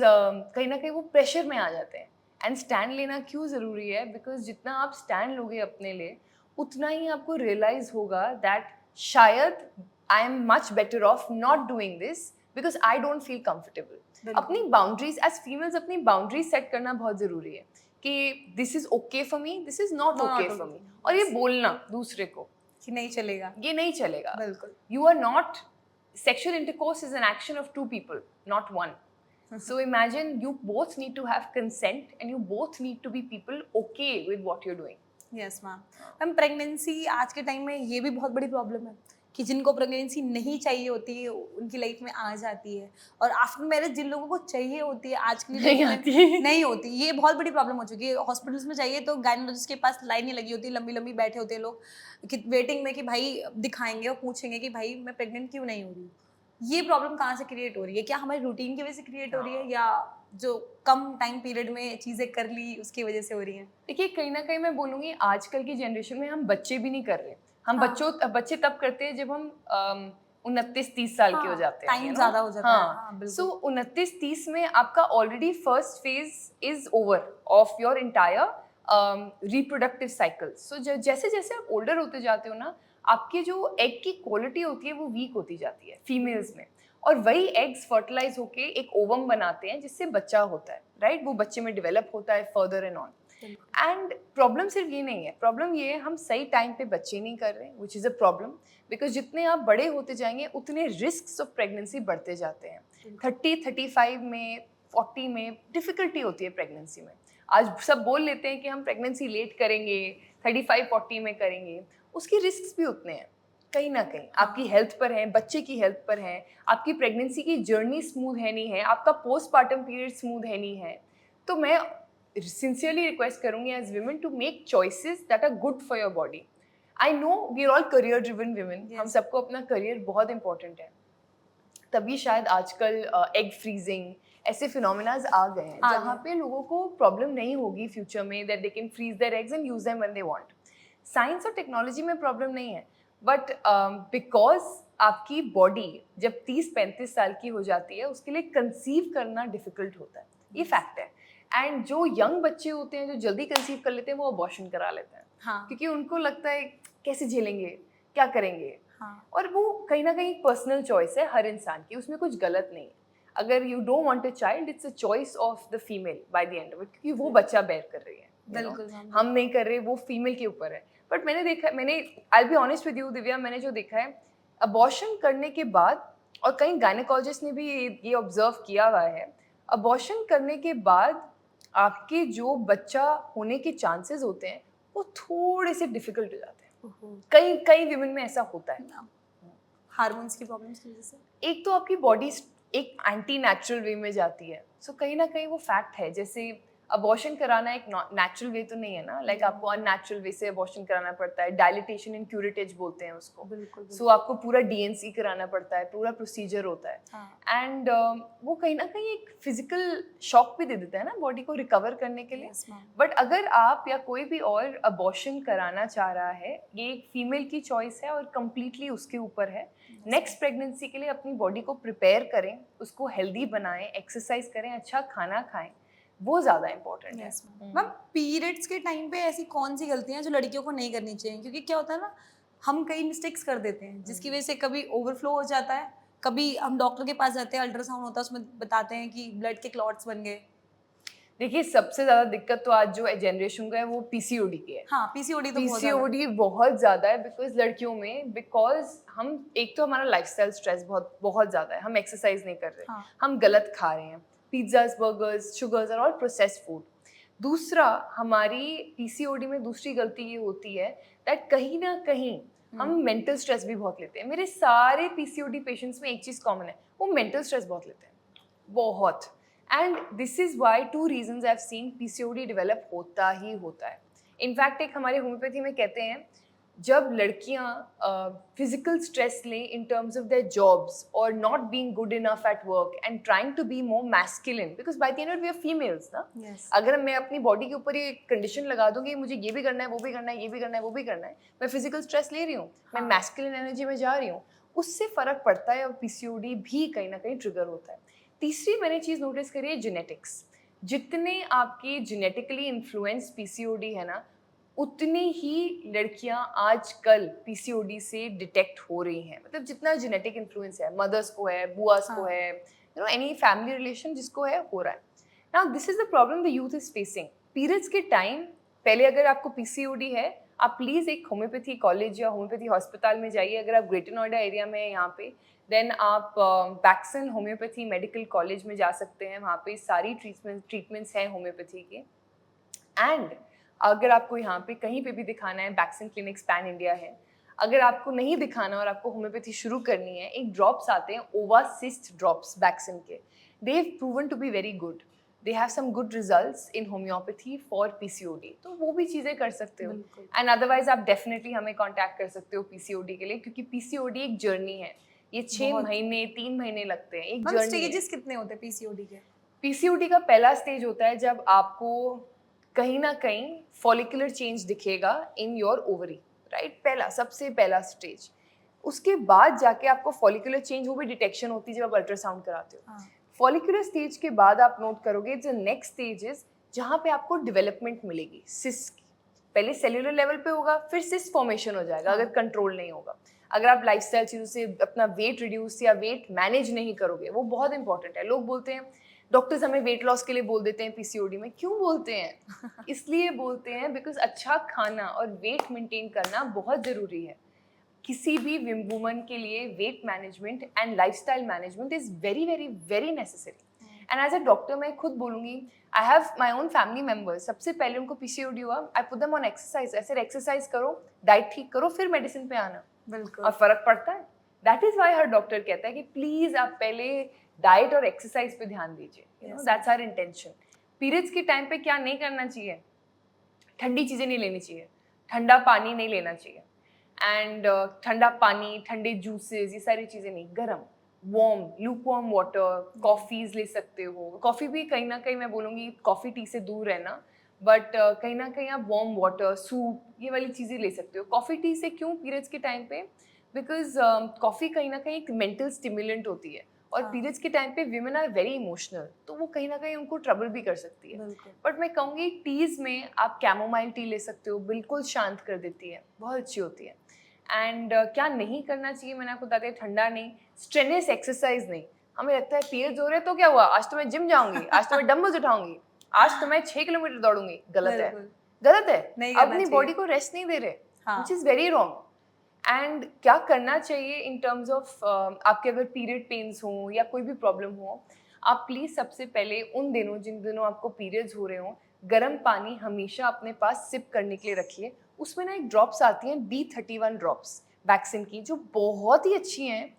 कहीं ना कहीं वो प्रेशर में आ जाते हैं. एंड स्टैंड लेना क्यों ज़रूरी है, बिकॉज जितना आप स्टैंड लोगे अपने लिए, उतना ही आपको रियलाइज होगा दैट शायद I am much better of not doing this because I don't feel comfortable. अपनी बाउंड्रीज एज फीमेल्स, अपनी बाउंड्रीज सेट करना बहुत ज़रूरी है कि this is okay for me, this is not okay for me. और ये बोलना दूसरे को कि नहीं चलेगा, ये नहीं चलेगा. बिल्कुल. You are not, sexual intercourse is an action of 2 people, not 1. So imagine you both need to have consent and you both need to be people okay with what you're doing. Yes ma'am. Ma'am, pregnancy आज के time में ये भी बहुत बड़ी problem है कि जिनको प्रेगनेंसी नहीं चाहिए होती है उनकी लाइफ में आ जाती है, और आफ्टर मैरिज जिन लोगों को चाहिए होती है आज की नहीं होती. ये बहुत बड़ी प्रॉब्लम हो चुकी है. हॉस्पिटल्स में चाहिए तो गायनोलॉजिस्ट के पास लाइनें लगी होती है, लंबी लंबी बैठे होते हैं लोग कि वेटिंग में कि भाई दिखाएंगे और पूछेंगे कि भाई मैं प्रेग्नेंट क्यों नहीं हो रही. ये प्रॉब्लम कहाँ से क्रिएट हो रही है? क्या हमारी रूटीन की वजह से क्रिएट हो रही है, या जो कम टाइम पीरियड में चीज़ें कर ली उसकी वजह से हो रही हैं? देखिए, कहीं ना कहीं मैं बोलूँगी आजकल की जनरेशन में हम बच्चे भी नहीं कर रहे. हम बच्चे तब करते हैं जब हम 29-30 साल के हो जाते हैं, टाइम ज़्यादा हो जाता है. सो 29-30 में आपका already first phase is over of your entire reproductive cycle. So जैसे जैसे आप ओल्डर होते जाते हो ना, आपके जो एग की क्वालिटी होती है वो वीक होती जाती है फीमेल्स में, और वही एग्स फर्टिलाइज होके एक ओवम बनाते हैं जिससे बच्चा होता है, राइट? वो बच्चे में डेवलप होता है further and on. And problem सिर्फ ये नहीं है, प्रॉब्लम ये है हम सही टाइम पे बच्चे नहीं कर रहे, which is a problem, because जितने आप बड़े होते जाएंगे उतने रिस्क ऑफ प्रेगनेंसी बढ़ते जाते हैं. 30-35 में 40 में डिफ़िकल्टी होती है प्रेगनेंसी में। आज सब बोल लेते हैं कि हम प्रेगनेंसी लेट करेंगे, 35-40 में करेंगे, उसकी रिस्क्स भी उतने हैं कहीं ना कहीं। आपकी हेल्थ पर है, बच्चे की हेल्थ पर है, आपकी प्रेगनेंसी की जर्नी स्मूथ है नहीं है, आपका पोस्टपार्टम पीरियड स्मूथ है नहीं है। तो मैं सिंसियरली रिक्वेस्ट करूंगी as women to make choices that are good for your body. I know we are all career driven women, हम सबको अपना करियर बहुत इंपॉर्टेंट है, तभी शायद आजकल एग फ्रीजिंग ऐसे फिनोमेनाज आ गए हैं जहाँ पे लोगों को प्रॉब्लम नहीं होगी फ्यूचर में, that they can freeze their eggs and use them when they want. Science और टेक्नोलॉजी में प्रॉब्लम नहीं है, बट बिकॉज आपकी बॉडी जब 30-35 साल की हो जाती है उसके लिए कंसीव करना डिफिकल्ट होता है, ये फैक्ट है। एंड जो यंग बच्चे होते हैं जो जल्दी कंसीव कर लेते हैं वो अबॉर्शन करा लेते हैं, क्योंकि उनको लगता है कैसे झेलेंगे, क्या करेंगे। और वो कहीं ना कहीं पर्सनल चॉइस है हर इंसान की, उसमें कुछ गलत नहीं है। अगर you don't want a child, it's a choice of the female bye the end of it, क्योंकि वो बच्चा बेयर कर रही है, बिल्कुल हम नहीं कर रहे, वो फीमेल के ऊपर है। बट मैंने देखा, I will be honest with you Divya, मैंने जो देखा है अबॉर्शन करने के बाद, और कई गायनेकोलॉजिस्ट ने भी ये ऑब्जर्व किया हुआ है, अबॉर्शन करने के बाद आपके जो बच्चा होने के चांसेस होते हैं वो थोड़े से डिफिकल्ट हो जाते हैं। कई विमेन में ऐसा होता है, हार्मोन्स की प्रॉब्लम्स की वजह से। एक तो आपकी बॉडी एक एंटी नेचुरल वे में जाती है, सो कहीं ना कहीं वो फैक्ट है। जैसे अबॉर्शन कराना एक नेचुरल वे तो नहीं है ना, लाइक आपको अननेचुरल वे से अबॉर्शन कराना पड़ता है, डायलिटेशन इन क्यूरेटेज बोलते हैं उसको। बिल्कुल। सो आपको पूरा डीएनसी कराना पड़ता है, पूरा प्रोसीजर होता है। एंड वो कहीं ना कहीं एक फिजिकल शॉक भी दे देता है ना बॉडी को रिकवर करने के लिए। बट अगर आप या कोई भी और अबॉर्शन कराना चाह रहा है, ये एक फीमेल की चॉइस है और कम्प्लीटली उसके ऊपर है। नेक्स्ट प्रेगनेंसी के लिए अपनी बॉडी को प्रिपेयर करें, उसको हेल्दी बनाएं, एक्सरसाइज करें, अच्छा खाना खाएं, वो ज़्यादा इम्पोर्टेंट है। मैम पीरियड्स के टाइम पे ऐसी कौन सी गलतियां जो लड़कियों को नहीं करनी चाहिए? क्योंकि क्या होता है ना, हम कई मिस्टेक्स कर देते हैं जिसकी वजह से कभी ओवरफ्लो हो जाता है, कभी हम डॉक्टर के पास जाते हैं, अल्ट्रासाउंड होता है, उसमें बताते हैं कि ब्लड के क्लॉट्स बन गए। देखिए सबसे ज़्यादा दिक्कत तो आज जो जनरेशन का है वो पीसीओडी की है। हाँ, पीसीओडी तो पीसीओडी बहुत ज़्यादा है बिकॉज लड़कियों में, बिकॉज हम एक तो हमारा लाइफस्टाइल स्ट्रेस बहुत ज़्यादा है, हम एक्सरसाइज नहीं कर रहे, हम गलत खा रहे हैं, पिज्ज़ाज, बर्गर्स, शुगर्स और ऑल प्रोसेस्ड फूड। दूसरा, हमारी पीसीओडी में दूसरी गलती ये होती है दैट कहीं ना कहीं हम मेंटल स्ट्रेस भी बहुत लेते हैं। मेरे सारे पीसीओडी पेशेंट्स में एक चीज़ कॉमन है, वो मेंटल स्ट्रेस बहुत लेते हैं, बहुत। And this is why 2 reasons I have scene PCOD develop होता ही होता है। इनफैक्ट एक हमारे होम्योपैथी में कहते हैं, जब लड़कियां फिजिकल स्ट्रेस लें in terms of their jobs और not being good enough at work and trying to be more masculine, because by the end we are females ना। अगर मैं अपनी बॉडी के ऊपर ये कंडीशन लगा दूंगी मुझे ये भी करना है, वो भी करना है, ये भी करना है, वो भी करना है, मैं फिजिकल स्ट्रेस ले रही हूँ, मैं मैस्कुलिन एनर्जी में जा रही हूँ, उससे फर्क पड़ता है और पीसीओडी भी कहीं ना कहीं ट्रिगर होता है। तीसरी मैंने चीज़ नोटिस करी है जेनेटिक्स। जितने आपके जेनेटिकली इन्फ्लुएंस पीसीओडी है ना, उतनी ही लड़कियां आजकल पीसीओडी से डिटेक्ट हो रही हैं। मतलब जितना जेनेटिक इन्फ्लुएंस है, मदर्स को है, बुआस को है, you know any family relation जिसको है, हो रहा है। Now this is the problem the youth is facing. Periods के टाइम पहले अगर आपको पीसीओडी है, आप प्लीज़ एक होम्योपैथी कॉलेज या होम्योपैथी हॉस्पिटल में जाइए। अगर आप ग्रेटर नोएडा एरिया में है यहाँ पे, देन आप बैक्सन होम्योपैथी मेडिकल कॉलेज में जा सकते हैं, वहाँ पे सारी ट्रीटमेंट्स हैं होम्योपैथी के। एंड अगर आपको यहाँ पे कहीं पे भी दिखाना है, बैक्सन क्लिनिक्स पैन इंडिया है। अगर आपको नहीं दिखाना और आपको होम्योपैथी शुरू करनी है, एक ड्रॉप्स आते हैं ओवासिस्ट ड्रॉप्स बैक्सन के, they have proven to be very good, they have some good results in homeopathy for PCOD, तो वो भी चीज़ें कर सकते हो। एंड अदरवाइज आप डेफिनेटली हमें कॉन्टैक्ट कर सकते हो पीसीओडी के लिए, क्योंकि पीसीओडी एक जर्नी है, ये 6 महीने 3 महीने लगते हैं, एक जर्नी। स्टेजेस कितने होते हैं पीसीओडी के? पीसीओडी का पहला स्टेज होता है जब आपको कहीं ना कहीं फॉलिकुलर चेंज दिखेगा इन योर ओवरी, राइट, सबसे पहला स्टेज। उसके बाद जाके आपको फॉलिकुलर चेंज, वो भी डिटेक्शन होती है जब आप अल्ट्रासाउंड कराते हो। फॉलिकुलर स्टेज के बाद आप नोट करोगे जो नेक्स्ट स्टेज इज जहाँ पे आपको डेवलपमेंट मिलेगी सिस की। पहले सेल्यूलर लेवल पे होगा, फिर सिस फॉर्मेशन हो जाएगा अगर कंट्रोल नहीं होगा। अगर आप लाइफस्टाइल चीज़ों से अपना वेट रिड्यूस या वेट मैनेज नहीं करोगे, वो बहुत इंपॉर्टेंट है। लोग बोलते हैं डॉक्टर्स हमें वेट लॉस के लिए बोल देते हैं पीसीओडी में, क्यों बोलते हैं? इसलिए बोलते हैं बिकॉज अच्छा खाना और वेट मेंटेन करना बहुत ज़रूरी है। किसी भी वुमन के लिए weight management and lifestyle management is very very very necessary. And as a doctor मैं खुद बोलूँगी, I have my own family members, सबसे पहले उनको PCOD हुआ, I put them on exercise, ऐसे एक्सरसाइज करो, डाइट ठीक करो, फिर मेडिसिन पे आना, बिल्कुल और फर्क पड़ता है। दैट इज वाई हर डॉक्टर कहता है कि प्लीज आप पहले डाइट और एक्सरसाइज पे ध्यान दीजिए, you know, that's our intention. Periods के टाइम पे क्या नहीं करना चाहिए, ठंडी चीज़ें नहीं लेनी चाहिए, ठंडा पानी नहीं लेना चाहिए, एंड ठंडा पानी, ठंडे जूसेस, ये सारी चीज़ें नहीं, गर्म वार्म लूकवार्म वाटर, कॉफ़ीज ले सकते हो। कॉफ़ी भी कहीं ना कहीं मैं बोलूँगी कॉफ़ी टी से दूर रहना, बट कहीं ना कहीं आप वार्म वाटर, सूप, ये वाली चीज़ें ले सकते हो। कॉफ़ी टी से क्यों पीरियड्स के टाइम पे, बिकॉज कॉफ़ी कहीं ना कहीं एक मेंटल स्टिमुलेंट होती है, और हाँ। पीरियड्स के टाइम पे विमेन आर वेरी इमोशनल, तो वो कहीं ना कहीं उनको ट्रबल भी कर सकती है। बिल्कुल बट मैं कहूँगी टीज़ में आप कैमोमाइल टी ले सकते हो, बिल्कुल शांत कर देती है, बहुत अच्छी होती है। एंड क्या नहीं करना चाहिए, मैंने आपको बताया, ठंडा नहीं, स्ट्रेनियस एक्सरसाइज नहीं। हमें लगता है पीरियड्स हो रहे तो क्या हुआ, आज तो मैं जिम जाऊंगी, आज तो मैं डंबल्स उठाऊंगी, आज तो मैं 6 किलोमीटर दौड़ूंगी। गलत है, बिल्कुल गलत है। नहीं करना अपनी चाहिए। बॉडी को रेस्ट नहीं दे रहे, हाँ। Which is very wrong. And क्या करना चाहिए इन टर्म्स ऑफ आपके अगर पीरियड पेन्स हो या कोई भी प्रॉब्लम हो, आप प्लीज़ सबसे पहले उन दिनों जिन दिनों आपको पीरियड्स हो रहे हो, गर्म पानी हमेशा अपने पास सिप करने के लिए रखिए। उसमें ना एक ड्रॉप्स आती हैं B31 ड्रॉप्स वैक्सीन की, जो बहुत ही अच्छी हैं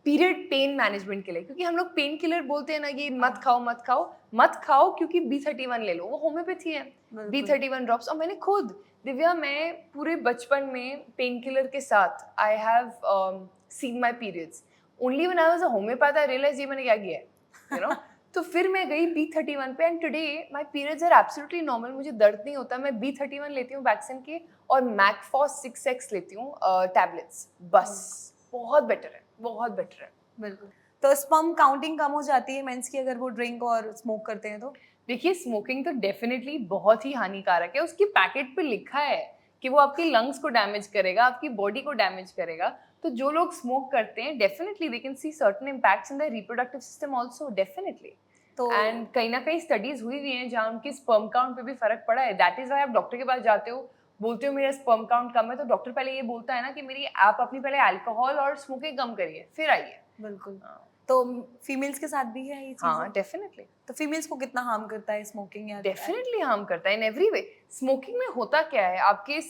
पीरियड पेन मैनेजमेंट के लिए। क्योंकि हम लोग पेन किलर बोलते हैं ना, ये मत खाओ मत खाओ मत खाओ, क्योंकि B31 ले लो, वो होम्योपैथी है। B31 ड्रॉप्स, और मैंने खुद, दिव्या, मैं पूरे बचपन में पेन किलर के साथ I have seen my periods. Only when I was a homeopath I realise ये मैंने क्या किया है, यू नो। तो फिर मैं गई B31 पे, and today my periods are absolutely normal, मुझे दर्द नहीं होता। मैं B31 लेती हूँ वैक्सीन के, और मैकफॉस 6X लेती हूँ टैबलेट्स, बस बहुत बेटर है, बहुत बेटर है। बिल्कुल। तो स्पर्म काउंटिंग कम हो जाती है मेंस की अगर वो ड्रिंक और स्मोक करते हैं तो? देखिए, स्मोकिंग तो डेफिनेटली बहुत ही हानिकारक है। उसकी पैकेट पे लिखा है कि वो आपकी लंग्स को डैमेज करेगा, आपकी बॉडी को डैमेज करेगा। तो जो लोग स्मोक करते हैं, definitely they can see certain impacts in the reproductive system also, definitely. तो एंड कहीं ना कहीं स्टडीज हुई हुई हैं जहाँ उनकी स्पर्म काउंट पे भी फर्क पड़ा है। दैट इज वाई आप डॉक्टर के पास जाते हो, बोलते हो मेरा स्पर्म काउंट कम है, तो डॉक्टर पहले ये बोलता है ना कि मेरी आप अपनी पहले अल्कोहल और स्मोकिंग कम करिए, फिर आइए। बिल्कुल। हाँ। तो फीमेल्स के साथ भी है ये चीज़? हाँ, डेफिनेटली तो फीमेल्स को कितना हार्म करता है स्मोकिंग या डेफिनेटली हार्म करता है इन एवरी वे। स्मोकिंग में होता क्या है, आपके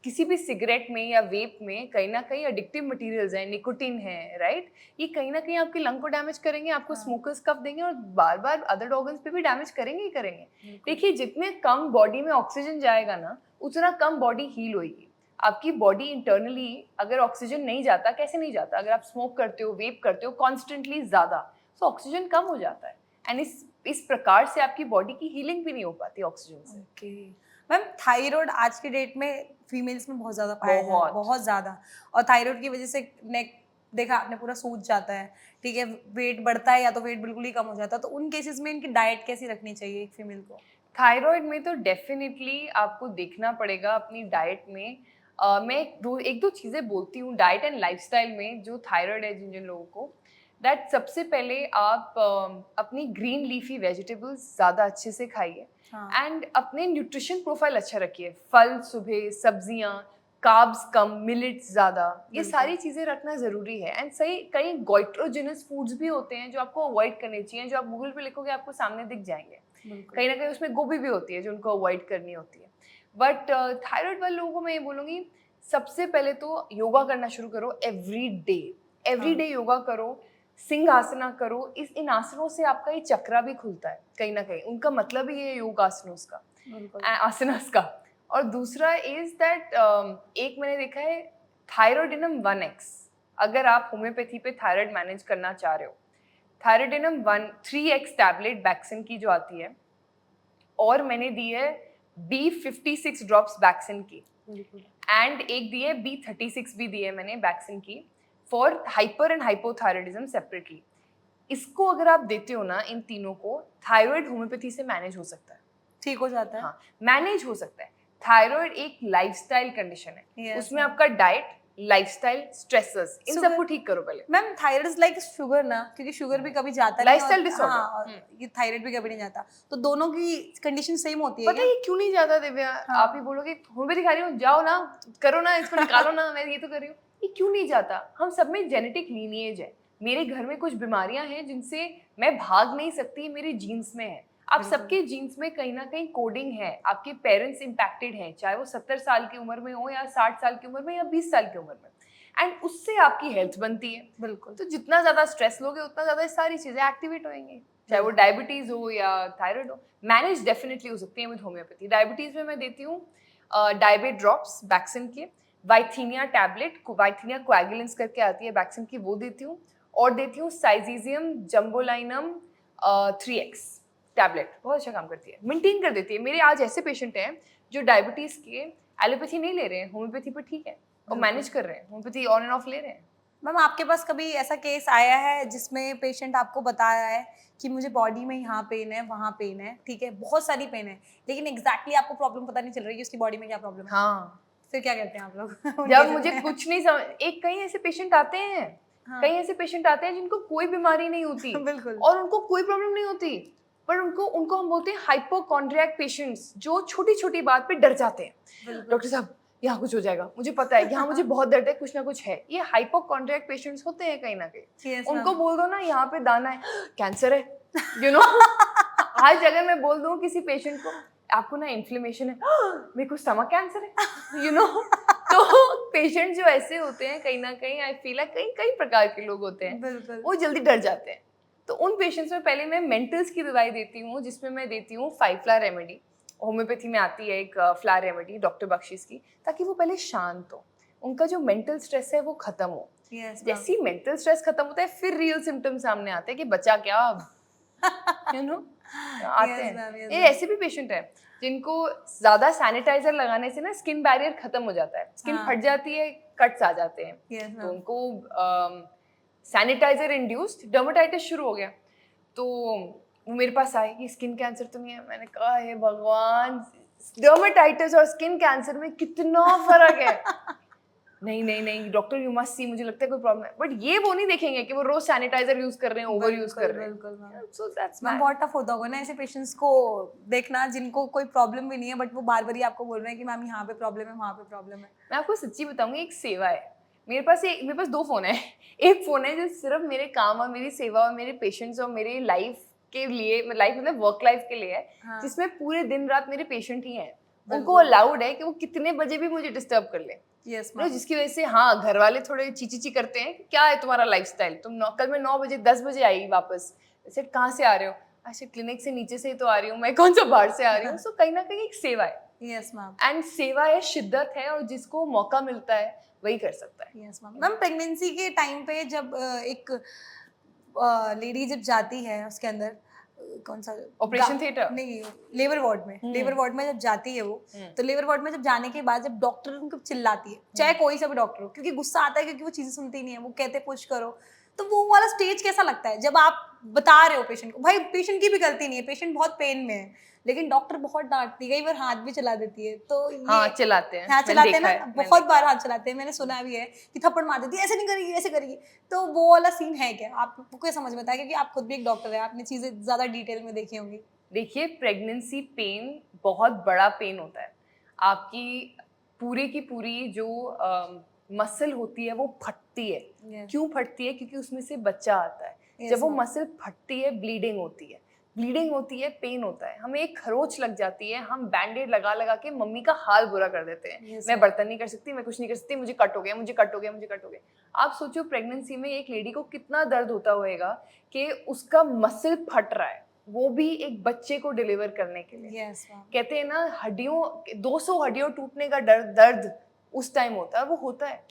किसी भी सिगरेट में या वेप में कहीं ना कहीं एडिक्टिव मटेरियल्स हैं, निकोटिन है, राइट। ये कहीं ना कहीं आपके लंग को डैमेज करेंगे, आपको हाँ। स्मोकर्स कफ देंगे, और बार बार अदर ऑर्गन्स पे भी डैमेज करेंगे ही करेंगे। बिल्कुल। देखिए, जितने कम बॉडी में ऑक्सीजन जाएगा ना, उतना कम बॉडी हील होगी। आपकी बॉडी इंटरनली अगर ऑक्सीजन नहीं जाता, कैसे नहीं जाता, अगर आप स्मोक करते हो, वेप करते हो कॉन्स्टेंटली ज़्यादा, तो ऑक्सीजन कम हो जाता है, एंड इस प्रकार से आपकी बॉडी की हीलिंग भी नहीं हो पाती ऑक्सीजन से। ओके मैम, थायराइड आज के डेट में फीमेल्स में बहुत ज़्यादा पाया जाता है, बहुत ज़्यादा। और थायराइड की वजह से नेक देखा आपने पूरा सूज जाता है, ठीक है, वेट बढ़ता है या तो वेट बिल्कुल ही कम हो जाता है। तो उन केसेस में इनकी डाइट कैसी रखनी चाहिए एक फीमेल को? थायराइड में तो डेफिनेटली आपको देखना पड़ेगा अपनी डाइट में। मैं एक दो चीज़ें बोलती हूँ डाइट एंड लाइफस्टाइल में, जो थायराइड है जिन जिन लोगों को, दैट सबसे पहले आप अपनी ग्रीन लीफी वेजिटेबल्स ज़्यादा अच्छे से खाइए, हाँ। एंड अपने न्यूट्रिशन प्रोफाइल अच्छा रखिए। फल सुबह, सब्जियाँ, कार्ब्स कम, मिलेट्स ज़्यादा, ये बिल्कुल। सारी चीज़ें रखना ज़रूरी है। एंड सही, कई गोइट्रोजिनस फूड्स भी होते हैं जो आपको अवॉइड करने चाहिए, जो आप गूगल पे लिखोगे आपको सामने दिख जाएंगे। बिल्कुल। कहीं ना कहीं उसमें गोभी भी होती है जो उनको अवॉइड करनी होती है। बट थायराइड वाले लोगों को मैं ये बोलूँगी, सबसे पहले तो योगा करना शुरू करो एवरी हाँ। डे योगा करो, सिंहासना करो। इन आसनों से आपका ये चक्रा भी खुलता है, कहीं ना कहीं उनका मतलब ही है योगासनों का, बिल्कुल। आसनास का। और दूसरा इज दैट एक मैंने देखा है थायरोडिनम 1X, अगर आप होम्योपैथी पे थायराइड मैनेज करना चाह रहे हो, थायरोडिनम 3X टैबलेट वैक्सीन की जो आती है, और मैंने दी है B56 ड्रॉप्स वैक्सीन की, बिल्कुल। एंड एक दी है B36 भी दी है मैंने वैक्सीन की, for hyper and hypothyroidism separately. इसको अगर आप देते हो ना, इन तीनों को, थायराइड होम्योपैथी से मैनेज हो सकता है। ठीक हो जाता है? हाँ, मैनेज हो सकता है। थायराइड एक लाइफस्टाइल कंडीशन है, Yes, उसमें ma'am. आपका डाइट, लाइफस्टाइल, स्ट्रेसर्स, इन Sugar- सबको ठीक करो पहले। Ma'am thyroid is like sugar ना, क्योंकि शुगर भी कभी जाता नहीं Lifestyle और- disorder. हाँ, और ये थायराइड भी कभी नहीं जाता। तो दोनों की कंडीशन सेम होती है पता है ये क्यों नहीं जाता दिव्या? हाँ। आप ही बोलोगे होम्योपैथी खा रही हूँ, जाओ ना, करो ना, इसको निकालो ना, मैं ये तो कर रही हूँ। ये क्यों नहीं जाता? हम सब में जेनेटिक लीनिएज है, मेरे घर में कुछ बीमारियां हैं जिनसे मैं भाग नहीं सकती, मेरे जीन्स में है। आप सबके जीन्स में कहीं ना कहीं कोडिंग है, आपके पेरेंट्स इम्पैक्टेड हैं, चाहे वो 70 साल की उम्र में हो या 60 साल की उम्र में या 20 साल की उम्र में, एंड उससे आपकी हेल्थ बनती है। बिल्कुल। तो जितना ज़्यादा स्ट्रेस लोगे उतना ज़्यादा ये सारी चीज़ें एक्टिवेट होंगी, चाहे वो डायबिटीज़ हो या थायराइड हो। मैनेज डेफिनेटली हो सकती है विद होम्योपैथी। डायबिटीज़ में मैं देती हूँ डायबेट ड्रॉप्स बैक्सिन के, वाइथीनिया टैबलेट, वाइथीनिया कोएगुलेंस करके आती है बैक्सिन की, वो देती हूँ, और देती हूँ साइजीजियम जम्बोलाइनम 3x टैबलेट, बहुत अच्छा काम करती है, मेंटेन कर देती है। मेरे आज ऐसे पेशेंट हैं जो डायबिटीज़ के एलोपैथी नहीं ले रहे हैं, होम्योपैथी पर ठीक है और मैनेज कर रहे हैं, होम्योपैथी ऑन एंड ऑफ ले रहे हैं। मैम आपके पास कभी ऐसा केस आया है जिसमें पेशेंट आपको बताया है कि मुझे बॉडी में यहाँ पेन है, वहाँ पेन है, ठीक है, बहुत सारी पेन है, लेकिन एग्जैक्टली आपको प्रॉब्लम पता नहीं चल रही है उसकी बॉडी में क्या प्रॉब्लम है? हाँ, फिर क्या करते हैं आप लोग? जब मुझे कुछ नहीं समझ, एक कई ऐसे पेशेंट आते हैं, हाँ। कई ऐसे पेशेंट आते हैं जिनको कोई बीमारी नहीं होती बिल्कुल। और उनको कोई प्रॉब्लम नहीं होती, पर उनको हम बोलते हैं हाइपोकॉन्ड्रियाक पेशेंट्स, जो छोटी छोटी बात पे डर जाते हैं। डॉक्टर साहब यहाँ कुछ हो जाएगा, मुझे पता है यहाँ मुझे बहुत दर्द है, कुछ ना कुछ है। ये हाइपोकॉन्ड्रियाक पेशेंट्स होते हैं कहीं ना कहीं। Yes, उनको ma'am. बोल दो ना यहाँ पे दाना है, कैंसर है, यू नो। आज अगर मैं बोल दूं किसी पेशेंट को आपको ना इन्फ्लेमेशन है, मेरे को स्टमक कैंसर है, यू नो। तो पेशेंट जो ऐसे होते हैं कहीं ना कहीं, आई फील है कई कई प्रकार के लोग होते हैं, बिल्कुल। वो जल्दी डर जाते हैं। तो उन पेशेंट्स में पहले मैं मेंटल्स की दवाई देती हूँ, जिसमें मैं देती हूँ 5 फ्लावर रेमेडी, होम्योपैथी में आती है एक फ्लावर रेमेडी डॉक्टर बख्शीश की, ताकि वो पहले शांत हो, उनका जो मेंटल स्ट्रेस है वो खत्म हो। जैसे ही मेंटल स्ट्रेस खत्म होता है फिर रियल सिम्टम्स सामने आते हैं कि बचा क्या अब, यू नो, आते हैं। ये ऐसे भी पेशेंट है जिनको ज्यादा सैनिटाइजर लगाने से ना स्किन बैरियर खत्म हो जाता है, स्किन फट जाती है, कट्स आ जाते हैं, तो उनको सैनिटाइजर इंड्यूस्ड डर्मेटाइटिस शुरू हो गया। तो वो मेरे पास आए कि स्किन कैंसर तो नहीं है। मैंने कहा हे भगवान, डर्मेटाइटिस और स्किन कैंसर में कितना फर्क है। नहीं नहीं नहीं डॉक्टर, यू मस्ट सी, मुझे लगता है कोई प्रॉब्लम है, बट ये वो नहीं देखेंगे कि वो रोज सैनिटाइजर यूज कर रहे हैं, ओवर यूज कर रहे हैं। सो दैट्स मैम बहुत टफ होता होगा ना ऐसे पेशेंट्स को देखना जिनको कोई प्रॉब्लम भी नहीं है, बट वो बार बार ही आपको बोल रहे हैं कि मैम यहाँ पे प्रॉब्लम है, वहाँ पे प्रॉब्लम है। मैं आपको सच्ची बताऊंगी, एक सेवा है मेरे पास 2 फोन है। एक फोन है जो सिर्फ मेरे काम और मेरी सेवा और मेरे पेशेंट्स और मेरे लाइफ के लिए, लाइफ मतलब वर्क लाइफ के लिए है, जिसमें पूरे दिन रात मेरे पेशेंट ही हैं। उनको अलाउड है कि वो कितने बजे भी मुझे डिस्टर्ब कर ले। जिसकी वजह से हाँ, घर वाले थोड़े चीची करते हैं, क्या है तुम्हारा लाइफस्टाइल, तुम कल मैं 9 बजे 10 बजे आई वापस, ऐसे कहाँ से आ रहे हो? अच्छा क्लिनिक से नीचे से ही तो आ रही हूँ मैं, कौन सा बाहर से आ रही हूँ। सो कहीं ना कहीं एक सेवा है। Yes ma'am. एंड सेवा है, शिद्दत है, और जिसको मौका मिलता है वही कर सकता है। Yes ma'am. मैम प्रेगनेंसी के टाइम पे जब एक लेडी जब जाती है उसके अंदर कौन सा ऑपरेशन थिएटर नहीं, लेबर वार्ड में, लेबर वार्ड में जब जाती है वो, तो लेबर वार्ड में जब जाने के बाद जब डॉक्टर उनको चिल्लाती है, चाहे कोई सा भी डॉक्टर हो, क्योंकि गुस्सा आता है, क्योंकि वो चीजें सुनती नहीं है, वो कहते पुश करो, तो वो वाला स्टेज कैसा लगता है जब आप बता रहे हो पेशेंट को? भाई पेशेंट की भी गलती नहीं है, पेशेंट बहुत पेन में है, लेकिन डॉक्टर बहुत डांटती है, कई बार हाथ भी चला देती है। तो ये हाँ चलाते हैं, हाँ चलाते हैं ना, बहुत बार हाथ चलाते हैं, मैंने सुना भी है कि थप्पड़ मार देती है, ऐसे नहीं करेगी ऐसे करेगी। तो वो वाला सीन है क्या, आपको क्या समझ में आता है? क्योंकि आप खुद भी एक डॉक्टर है, आपने चीजें ज्यादा डिटेल में देखी होंगी। देखिए, प्रेगनेंसी पेन बहुत बड़ा पेन होता है। आपकी पूरी की पूरी जो मसल होती है वो फटती है। क्यों फटती है? क्योंकि उसमें से बच्चा आता है। जब वो मसल फटती है, ब्लीडिंग होती है, पेन होता है, हमें एक खरोच लग जाती है, हम बैंडेड लगा लगा के मम्मी का हाल बुरा कर देते हैं। मैं बर्तन नहीं कर सकती, मैं कुछ नहीं कर सकती, मुझे कट हो गया, मुझे कट हो गया, मुझे कट हो गया। आप सोचो प्रेगनेंसी में एक लेडी को कितना दर्द होता होगा कि उसका मसल फट रहा है, वो भी एक बच्चे को डिलीवर करने के लिए। कहते हैं ना, हड्डियों 200 हड्डियों टूटने का दर्द उस टाइम होता है, वो होता है।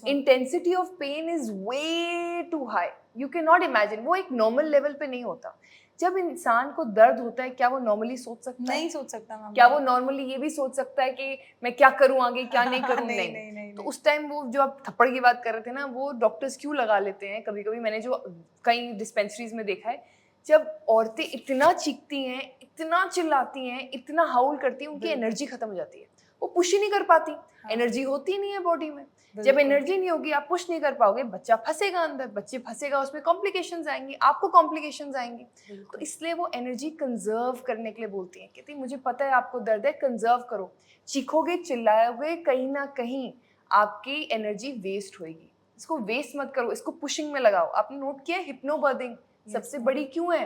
Intensity of pain is way too high, you can not imagine. वो एक नॉर्मल लेवल पे नहीं होता। जब इंसान को दर्द होता है, क्या वो नॉर्मली सोच सकता है? नहीं सोच सकता। क्या वो नॉर्मली ये भी सोच सकता है कि मैं क्या करूं आगे, क्या नहीं करूं? नहीं। तो उस टाइम वो जो आप थप्पड़ की बात कर रहे थे ना, वो डॉक्टर्स क्यों लगा लेते हैं कभी कभी। मैंने जो कई डिस्पेंसरीज में देखा है, जब औरतें इतना चीखती हैं, इतना चिल्लाती हैं, इतना हाउल करती हैं, उनकी एनर्जी खत्म हो जाती है, वो पुश ही नहीं कर पाती। एनर्जी होती नहीं है बॉडी में। जब एनर्जी नहीं होगी, आप पुश नहीं कर पाओगे, बच्चा फंसेगा अंदर, बच्चे फंसेगा, उसमें कॉम्प्लिकेशंस आएंगी, आपको कॉम्प्लिकेशंस आएंगी। तो इसलिए वो एनर्जी कंजर्व करने के लिए बोलती हैं, कहती मुझे पता है आपको दर्द है, कंजर्व करो। चीखोगे, चिल्लाओगे, कहीं ना कहीं आपकी एनर्जी वेस्ट होएगी। इसको वेस्ट मत करो, इसको पुशिंग में लगाओ। आपने नोट किया हिप्नोबर्थिंग सबसे बड़ी क्यों है?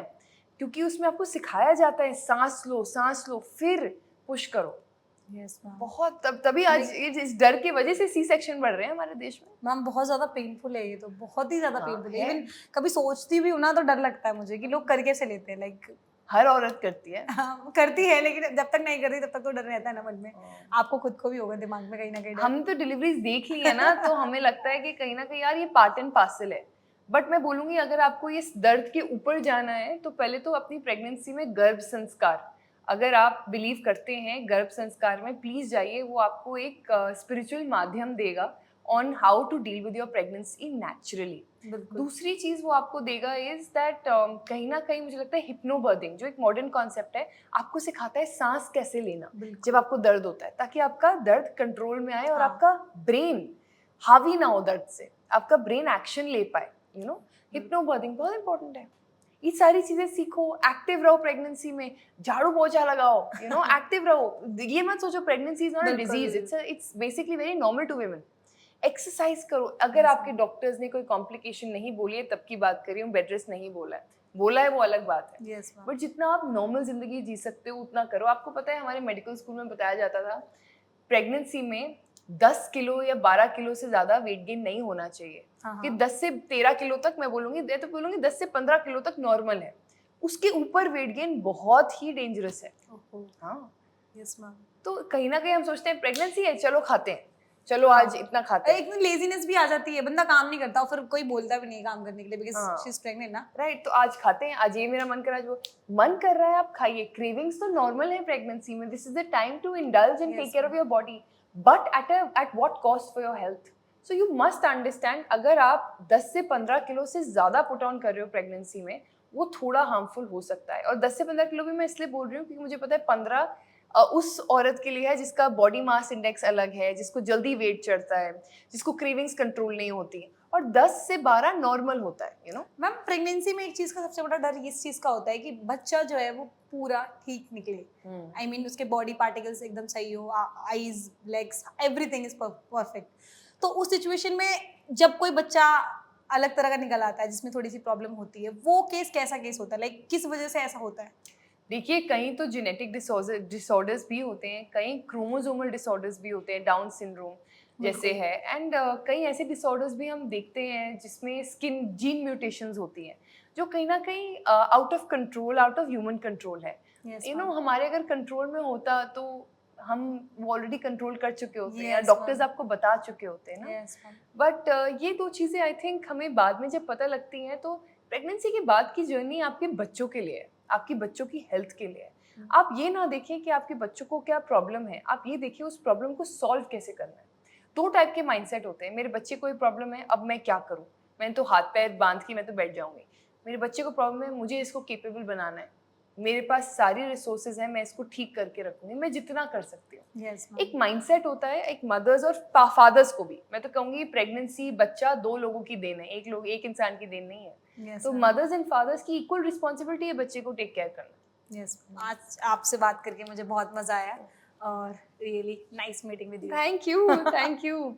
क्योंकि उसमें आपको सिखाया जाता है सांस लो फिर पुश करो। Yes ma'am. बहुत तभी आज इस डर की वजह से सी सेक्शन बढ़ रहे हैं हमारे देश में। मैम बहुत ज्यादा पेनफुल है ये तो, बहुत ही ज्यादा हाँ, पेनफुल है। है। इवन कभी सोचती भी हूँ ना तो डर लगता है मुझे कि लोग कर कैसे लेते हैं, लाइक हर औरत करती है। हाँ, करती है, लेकिन जब तक नहीं करती तब तक तो डर रहता है ना मन में। आपको खुद को भी होगा दिमाग में कहीं ना कहीं डर। हमने तो डिलीवरीज देख ली है ना, तो हमें लगता है कि कहीं ना कहीं यार ये पार्ट एंड पार्सल है। बट मैं बोलूंगी अगर आपको इस दर्द के ऊपर जाना है तो पहले तो अपनी प्रेगनेंसी में गर्भ संस्कार, अगर आप बिलीव करते हैं गर्भ संस्कार में, प्लीज जाइए। वो आपको एक स्पिरिचुअल माध्यम देगा on how to deal with your pregnancy naturally. दूसरी चीज वो आपको देगा इज दैट कहीं ना कहीं मुझे लगता है हिप्नोबर्थिंग जो एक मॉडर्न कॉन्सेप्ट है, आपको सिखाता है सांस कैसे लेना जब आपको दर्द होता है, ताकि आपका दर्द कंट्रोल में आए और आपका ब्रेन हावी ना हो दर्द से, आपका ब्रेन एक्शन ले पाए। यू नो, हिप्नोबर्थिंग बहुत इंपॉर्टेंट है। ये सारी चीजें सीखो, एक्टिव रहो प्रेगनेंसी में, झाड़ू पोछा लगाओ, यू नो, एक्टिव रहो। ये मत सोचो pregnancy is not a disease, it's basically very normal to women. Exercise करो। अगर आपके डॉक्टर्स ने कोई कॉम्प्लिकेशन नहीं बोली है तब की बात करी हूँ, बेड रेस्ट नहीं बोला है वो अलग बात है। बट जितना आप नॉर्मल जिंदगी जी सकते हो उतना करो। आपको पता है हमारे मेडिकल स्कूल में बताया जाता था प्रेगनेंसी में 10 किलो या 12 किलो से ज्यादा वेट गेन नहीं होना चाहिए। कि 10 से 13 किलो तक, मैं बोलूंगी 10 से 15 किलो तक नॉर्मल है, उसके ऊपर वेट गेन बहुत ही डेंजरस है। हाँ, यस मैम। तो कहीं ना कहीं हम सोचते हैं प्रेगनेंसी है चलो खाते हैं, चलो आज इतना खाते हैं। एक लेजीनेस भी आ जाती है, बंदा काम नहीं करता और फिर कोई बोलता भी नहीं काम करने के लिए, बिकॉज़ शी इज प्रेग्नेंट ना। राइट, तो आज खाते हैं, आज ये मेरा मन कर रहा है, जो मन कर रहा है आप खाइए। क्रेविंग्स तो नॉर्मल है प्रेगनेंसी में, this is the time to indulge and take care of your body, but at what cost for your health. So you must understand, अगर आप 10 से 15 किलो से ज्यादा पुट ऑन कर रहे हो प्रेगनेंसी में, वो थोड़ा हार्मफुल हो सकता है। और 10 से 15 किलो भी मैं इसलिए बोल रही हूँ क्योंकि मुझे पता है 15 उस औरत के लिए है जिसका बॉडी मास इंडेक्स अलग है, जिसको जल्दी वेट चढ़ता है, जिसको क्रेविंग्स कंट्रोल नहीं होती, और 10 से 12 नॉर्मल होता है। यू नो मैम, प्रेगनेंसी में एक चीज का सबसे बड़ा डर इस चीज का होता है कि बच्चा जो है वो पूरा ठीक निकले। आई मीन उसके बॉडी पार्टिकल्स एकदम सही हो, eyes, legs, everything is perfect. तो उस सिचुएशन में जब कोई बच्चा अलग तरह का निकल आता है जिसमें थोड़ी सी प्रॉब्लम होती है, वो केस कैसा केस होता है, लाइक किस वजह से ऐसा होता है? देखिए, कहीं तो जेनेटिक डिसऑर्डर्स भी होते हैं, कहीं क्रोमोसोमल डिसऑर्डर्स भी होते हैं, डाउन सिंड्रोम जैसे है, एंड कई ऐसे डिसऑर्डर्स भी हम देखते हैं जिसमें स्किन जीन म्यूटेशंस होती हैं जो कहीं ना कहीं out of control, out of human control है। यू नो, हमारे अगर कंट्रोल में होता तो हम ऑलरेडी कंट्रोल कर चुके होते हैं, डॉक्टर्स आपको बता चुके होते हैं ना। बट ये दो चीज़ें आई थिंक हमें बाद में जब पता लगती हैं, तो प्रेगनेंसी के बाद की जर्नी आपके बच्चों के लिए है, आपकी बच्चों की हेल्थ के लिए है। आप ये ना देखिए कि आपके बच्चों को क्या प्रॉब्लम है, आप ये देखिए उस प्रॉब्लम को सॉल्व कैसे करना है। दो टाइप के माइंडसेट होते हैं, मेरे बच्चे को प्रॉब्लम है, अब मैं क्या करूँ, मैंने तो हाथ पैर बांध के मैं तो बैठ जाऊंगी। मेरे बच्चे को प्रॉब्लम है, मुझे इसको केपेबल बनाना है, मेरे पास सारी रिसोर्सेज हैं, मैं इसको ठीक करके रखूंगी, मैं जितना कर सकती हूँ। एक माइंडसेट होता है, एक मदर्स और फादर्स को भी मैं तो कहूँगी प्रेगनेंसी बच्चा 2 लोगों की देन है, एक इंसान की देन नहीं है। तो मदर्स एंड फादर्स की इक्वल रिस्पॉन्सिबिलिटी है बच्चे को टेक केयर करना। आज आपसे बात करके मुझे बहुत मजा आया और really nice meeting with you. Thank you.